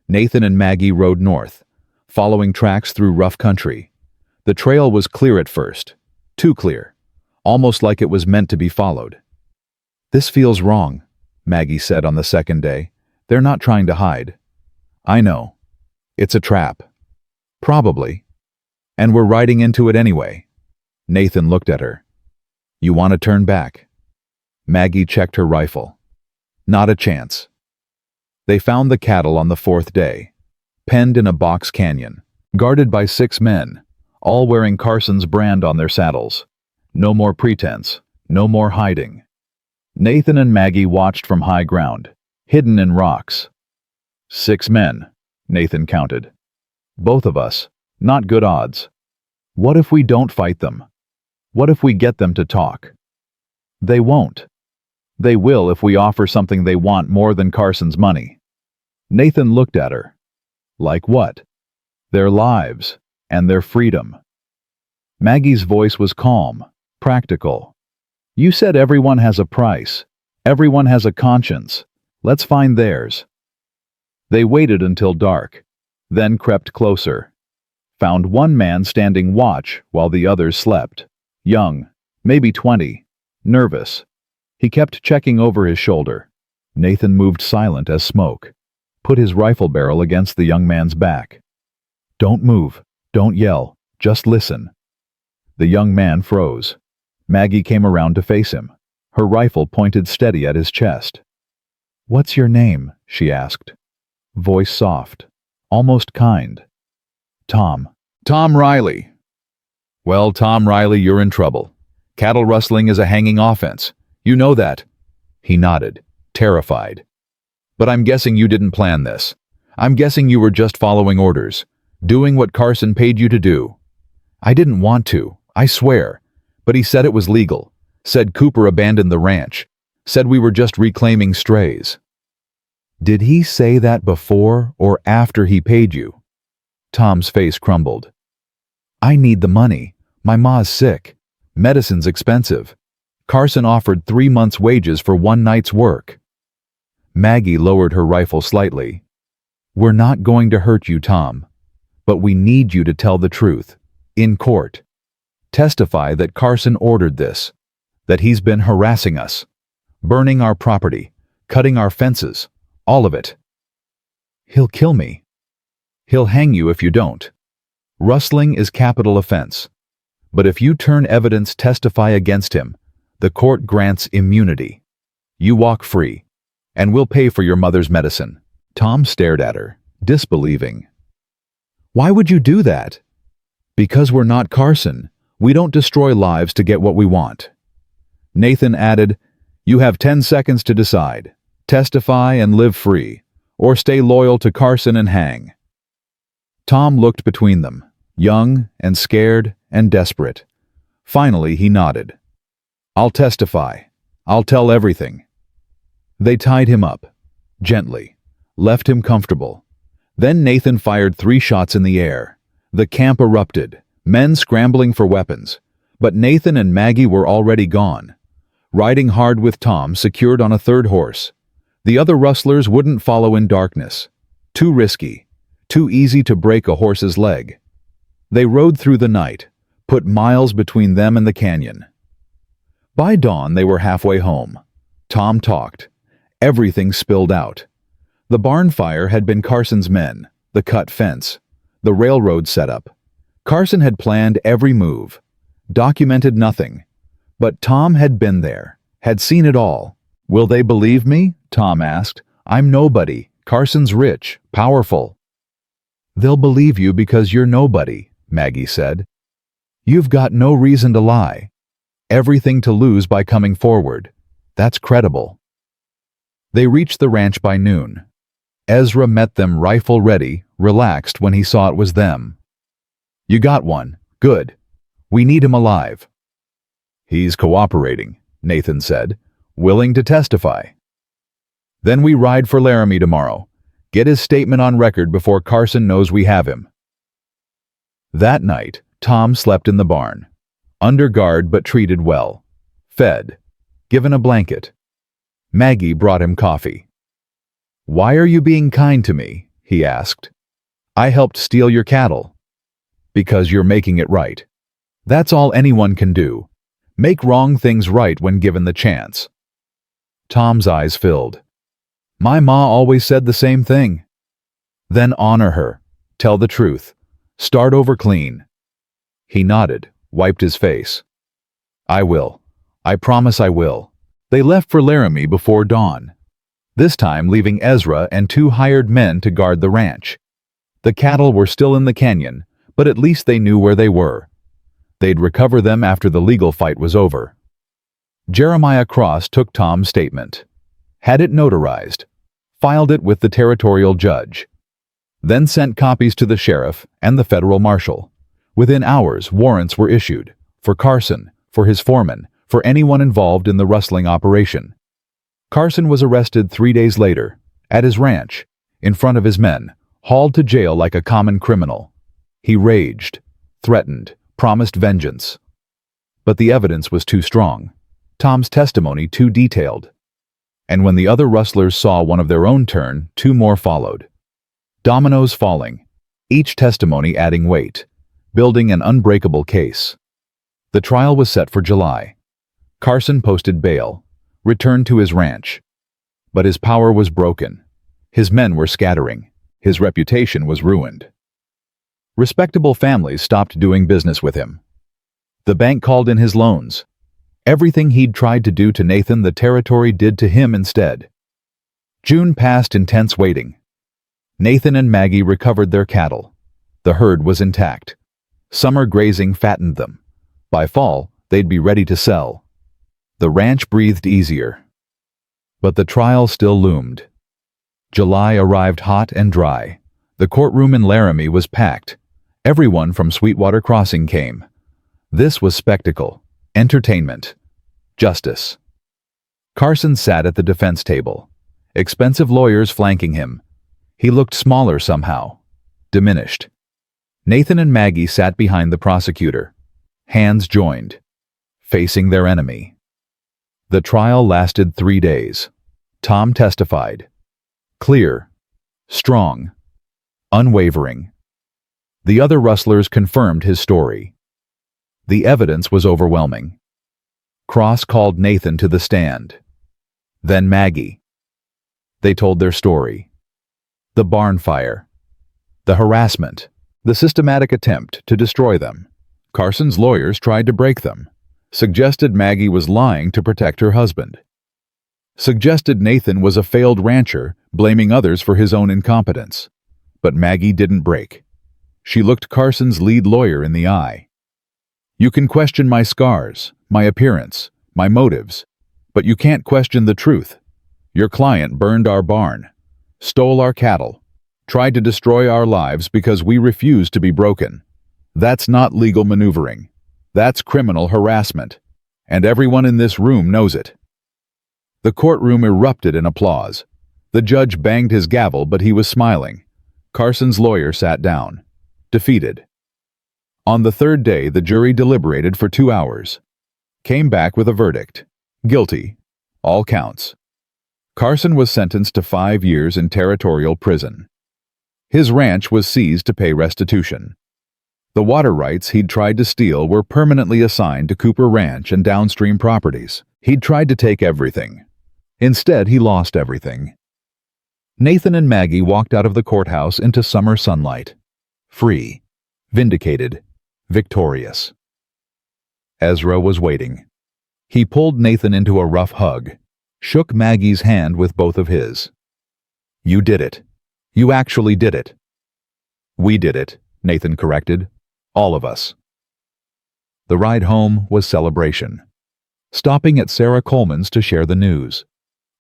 Nathan and Maggie rode north, following tracks through rough country. The trail was clear at first. Too clear. Almost like it was meant to be followed. This feels wrong, Maggie said on the second day. They're not trying to hide. I know. It's a trap. Probably. And we're riding into it anyway. Nathan looked at her. You want to turn back? Maggie checked her rifle. Not a chance. They found the cattle on the fourth day, penned in a box canyon, guarded by 6 men, all wearing Carson's brand on their saddles. No more pretense, no more hiding. Nathan and Maggie watched from high ground, hidden in rocks. 6 men, Nathan counted. Both of us, not good odds. What if we don't fight them? What if we get them to talk? They won't. They will if we offer something they want more than Carson's money. Nathan looked at her. Like what? Their lives and their freedom. Maggie's voice was calm, practical. You said everyone has a price. Everyone has a conscience. Let's find theirs. They waited until dark, then crept closer. Found one man standing watch while the others slept. Young, maybe 20, nervous. He kept checking over his shoulder. Nathan moved silent as smoke, put his rifle barrel against the young man's back. Don't move, don't yell, just listen. The young man froze. Maggie came around to face him, her rifle pointed steady at his chest. "What's your name?" she asked. Voice soft, almost kind. "Tom." "Tom Riley." "Well, Tom Riley, you're in trouble. Cattle rustling is a hanging offense. You know that." He nodded, terrified. "But I'm guessing you didn't plan this. I'm guessing you were just following orders, doing what Carson paid you to do." "I didn't want to, I swear. But he said it was legal, said Cooper abandoned the ranch, said we were just reclaiming strays." "Did he say that before or after he paid you?" Tom's face crumbled. "I need the money. My ma's sick. Medicine's expensive. Carson offered 3 months' wages for one night's work." Maggie lowered her rifle slightly. "We're not going to hurt you, Tom. But we need you to tell the truth. In court. Testify that Carson ordered this. That he's been harassing us. Burning our property. Cutting our fences. All of it." "He'll kill me." "He'll hang you if you don't. Rustling is capital offense. But if you turn evidence testify against him, the court grants immunity. You walk free, and we'll pay for your mother's medicine." Tom stared at her, disbelieving. "Why would you do that?" "Because we're not Carson. We don't destroy lives to get what we want." Nathan added, "You have 10 seconds to decide. Testify and live free, or stay loyal to Carson and hang." Tom looked between them, young and scared and desperate. Finally, he nodded. "I'll testify. I'll tell everything." They tied him up, gently, left him comfortable. Then Nathan fired 3 shots in the air. The camp erupted, men scrambling for weapons. But Nathan and Maggie were already gone, riding hard with Tom secured on a 3rd horse. The other rustlers wouldn't follow in darkness. Too risky, too easy to break a horse's leg. They rode through the night, put miles between them and the canyon. By dawn, they were halfway home. Tom talked. Everything spilled out. The barn fire had been Carson's men, the cut fence, the railroad setup. Carson had planned every move, documented nothing. But Tom had been there, had seen it all. "Will they believe me?" Tom asked. "I'm nobody. Carson's rich, powerful." "They'll believe you because you're nobody," Maggie said. "You've got no reason to lie. Everything to lose by coming forward. That's credible." They reached the ranch by noon. Ezra met them rifle ready, relaxed when he saw it was them. "You got one. Good. We need him alive." "He's cooperating," Nathan said, "willing to testify." "Then we ride for Laramie tomorrow. Get his statement on record before Carson knows we have him." That night, Tom slept in the barn. Under guard but treated well. Fed. Given a blanket. Maggie brought him coffee. "Why are you being kind to me?" he asked. "I helped steal your cattle." "Because you're making it right. That's all anyone can do. Make wrong things right when given the chance." Tom's eyes filled. "My ma always said the same thing." "Then honor her. Tell the truth. Start over clean." He nodded, wiped his face. "I will. I promise I will." They left for Laramie before dawn, this time leaving Ezra and 2 hired men to guard the ranch. The cattle were still in the canyon, but at least they knew where they were. They'd recover them after the legal fight was over. Jeremiah Cross took Tom's statement, had it notarized, filed it with the territorial judge, then sent copies to the sheriff and the federal marshal. Within hours, warrants were issued for Carson, for his foreman, for anyone involved in the rustling operation. Carson was arrested 3 days later, at his ranch, in front of his men, hauled to jail like a common criminal. He raged, threatened, promised vengeance. But the evidence was too strong, Tom's testimony too detailed. And when the other rustlers saw one of their own turn, 2 more followed. Dominoes falling, each testimony adding weight, building an unbreakable case. The trial was set for July. Carson posted bail, returned to his ranch. But his power was broken. His men were scattering. His reputation was ruined. Respectable families stopped doing business with him. The bank called in his loans. Everything he'd tried to do to Nathan, the territory did to him instead. June passed in tense waiting. Nathan and Maggie recovered their cattle. The herd was intact. Summer grazing fattened them. By fall, they'd be ready to sell. The ranch breathed easier. But the trial still loomed. July arrived hot and dry. The courtroom in Laramie was packed. Everyone from Sweetwater Crossing came. This was spectacle, entertainment, justice. Carson sat at the defense table. Expensive lawyers flanking him. He looked smaller somehow, diminished. Nathan and Maggie sat behind the prosecutor, hands joined, facing their enemy. The trial lasted 3 days. Tom testified. Clear, strong, unwavering. The other rustlers confirmed his story. The evidence was overwhelming. Cross called Nathan to the stand. Then Maggie. They told their story. The barn fire, the harassment, the systematic attempt to destroy them. Carson's lawyers tried to break them, suggested Maggie was lying to protect her husband, suggested Nathan was a failed rancher, blaming others for his own incompetence. But Maggie didn't break. She looked Carson's lead lawyer in the eye. You can question my scars, my appearance, my motives, but you can't question the truth. Your client burned our barn, stole our cattle, tried to destroy our lives because we refused to be broken. That's not legal maneuvering. That's criminal harassment. And everyone in this room knows it. The courtroom erupted in applause. The judge banged his gavel, but he was smiling. Carson's lawyer sat down, defeated. On the third day, the jury deliberated for 2 hours. Came back with a verdict. Guilty. All counts. Carson was sentenced to 5 years in territorial prison. His ranch was seized to pay restitution. The water rights he'd tried to steal were permanently assigned to Cooper Ranch and downstream properties. He'd tried to take everything. Instead, he lost everything. Nathan and Maggie walked out of the courthouse into summer sunlight. Free, vindicated, victorious. Ezra was waiting. He pulled Nathan into a rough hug, shook Maggie's hand with both of his. You did it. You actually did it. We did it, Nathan corrected. All of us. The ride home was celebration. Stopping at Sarah Coleman's to share the news.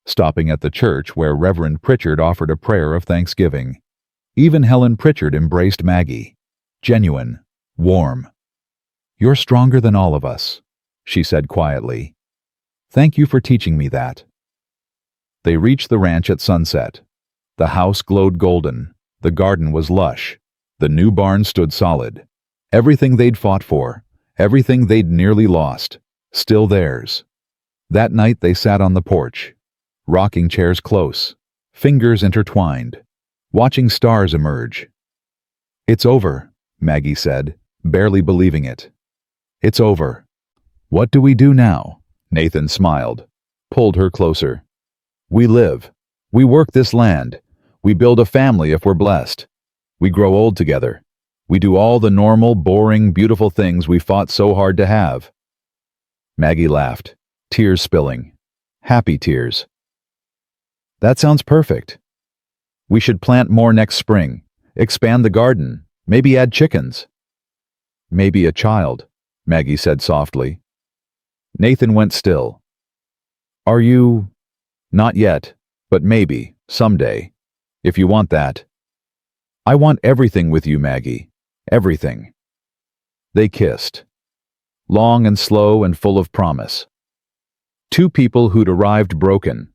Stopping at the church where Reverend Pritchard offered a prayer of thanksgiving. Even Helen Pritchard embraced Maggie. Genuine, warm. You're stronger than all of us, she said quietly. Thank you for teaching me that. They reached the ranch at sunset. The house glowed golden. The garden was lush. The new barn stood solid. Everything they'd fought for, everything they'd nearly lost, still theirs. That night they sat on the porch, rocking chairs close, fingers intertwined, watching stars emerge. It's over, Maggie said, barely believing it. It's over. What do we do now? Nathan smiled, pulled her closer. We live. We work this land. We build a family if we're blessed. We grow old together. We do all the normal, boring, beautiful things we fought so hard to have. Maggie laughed, tears spilling. Happy tears. That sounds perfect. We should plant more next spring, expand the garden, maybe add chickens. Maybe a child, Maggie said softly. Nathan went still. Are you? Not yet, but maybe, someday, if you want that. I want everything with you, Maggie. Everything. They kissed. Long and slow and full of promise. Two people who'd arrived broken,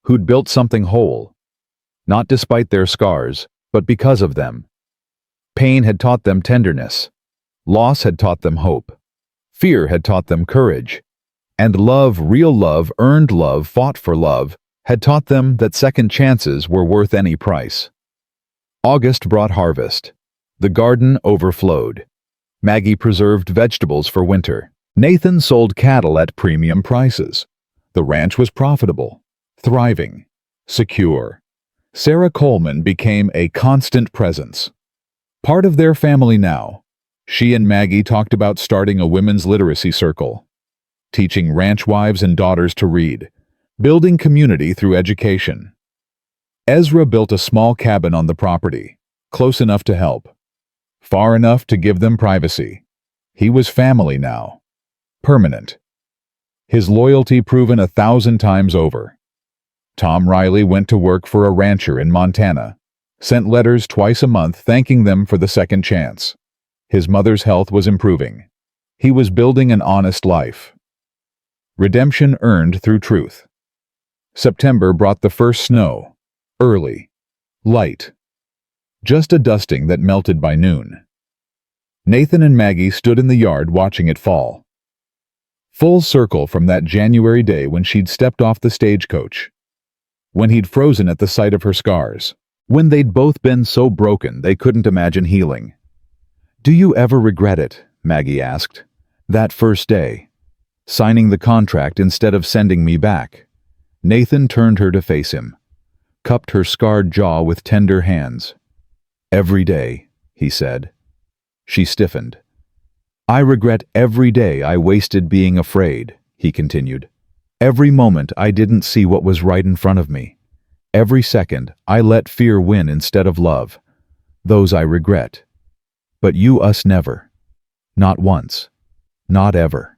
who'd built something whole, not despite their scars, but because of them. Pain had taught them tenderness. Loss had taught them hope. Fear had taught them courage. And love, real love, earned love, fought for love, had taught them that second chances were worth any price. August brought harvest. The garden overflowed. Maggie preserved vegetables for winter. Nathan sold cattle at premium prices. The ranch was profitable, thriving, secure. Sarah Coleman became a constant presence. Part of their family now. She and Maggie talked about starting a women's literacy circle, teaching ranch wives and daughters to read, building community through education. Ezra built a small cabin on the property, close enough to help, far enough to give them privacy. He was family now. Permanent. His loyalty proven 1,000 times over. Tom Riley went to work for a rancher in Montana, sent letters twice a month thanking them for the second chance. His mother's health was improving. He was building an honest life. Redemption earned through truth. September brought the first snow. Early. Light. Just a dusting that melted by noon. Nathan and Maggie stood in the yard watching it fall. Full circle from that January day when she'd stepped off the stagecoach. When he'd frozen at the sight of her scars. When they'd both been so broken they couldn't imagine healing. "Do you ever regret it?" Maggie asked. "That first day. Signing the contract instead of sending me back." Nathan turned her to face him, cupped her scarred jaw with tender hands. "Every day," he said. She stiffened. "I regret every day I wasted being afraid," he continued. "Every moment I didn't see what was right in front of me. Every second I let fear win instead of love. Those I regret. But you, us, never. Not once. Not ever."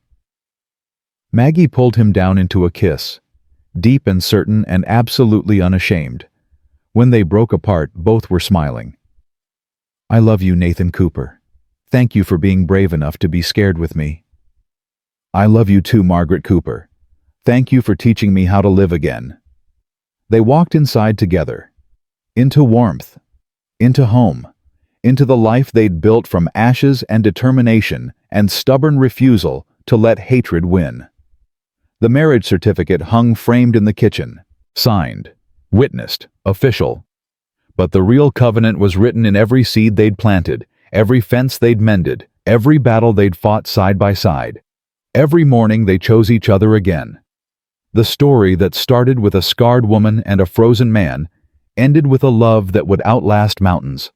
Maggie pulled him down into a kiss, deep and certain and absolutely unashamed. When they broke apart, both were smiling. "I love you, Nathan Cooper. Thank you for being brave enough to be scared with me." "I love you too, Margaret Cooper. Thank you for teaching me how to live again." They walked inside together. Into warmth. Into home. Into the life they'd built from ashes and determination and stubborn refusal to let hatred win. The marriage certificate hung framed in the kitchen, signed, witnessed, official. But the real covenant was written in every seed they'd planted, every fence they'd mended, every battle they'd fought side by side. Every morning they chose each other again. The story that started with a scarred woman and a frozen man ended with a love that would outlast mountains.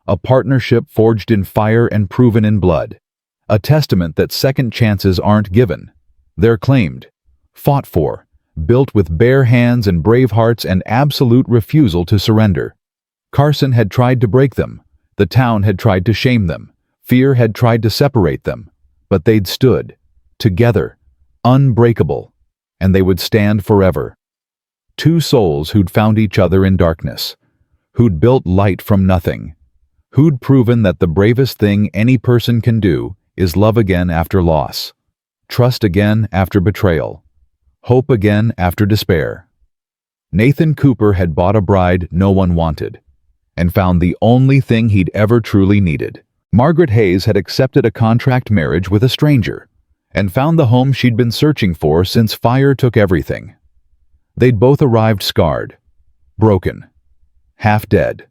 A partnership forged in fire and proven in blood. A testament that second chances aren't given. They're claimed, fought for, built with bare hands and brave hearts and absolute refusal to surrender. Carson had tried to break them. The town had tried to shame them. Fear had tried to separate them. But they'd stood, together, unbreakable, and they would stand forever. Two souls who'd found each other in darkness, who'd built light from nothing, who'd proven that the bravest thing any person can do is love again after loss, trust again after betrayal, hope again after despair. Nathan Cooper had bought a bride no one wanted, and found the only thing he'd ever truly needed. Margaret Hayes had accepted a contract marriage with a stranger, and found the home she'd been searching for since fire took everything. They'd both arrived scarred, broken, half dead.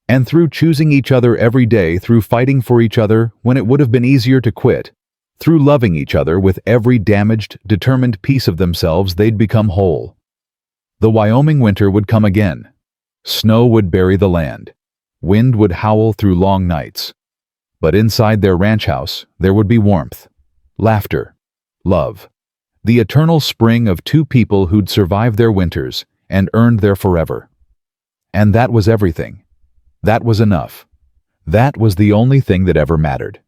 And through choosing each other every day, through fighting for each other when it would have been easier to quit, through loving each other with every damaged, determined piece of themselves, they'd become whole. The Wyoming winter would come again. Snow would bury the land. Wind would howl through long nights. But inside their ranch house, there would be warmth, laughter, love. The eternal spring of two people who'd survived their winters and earned their forever. And that was everything. That was enough. That was the only thing that ever mattered.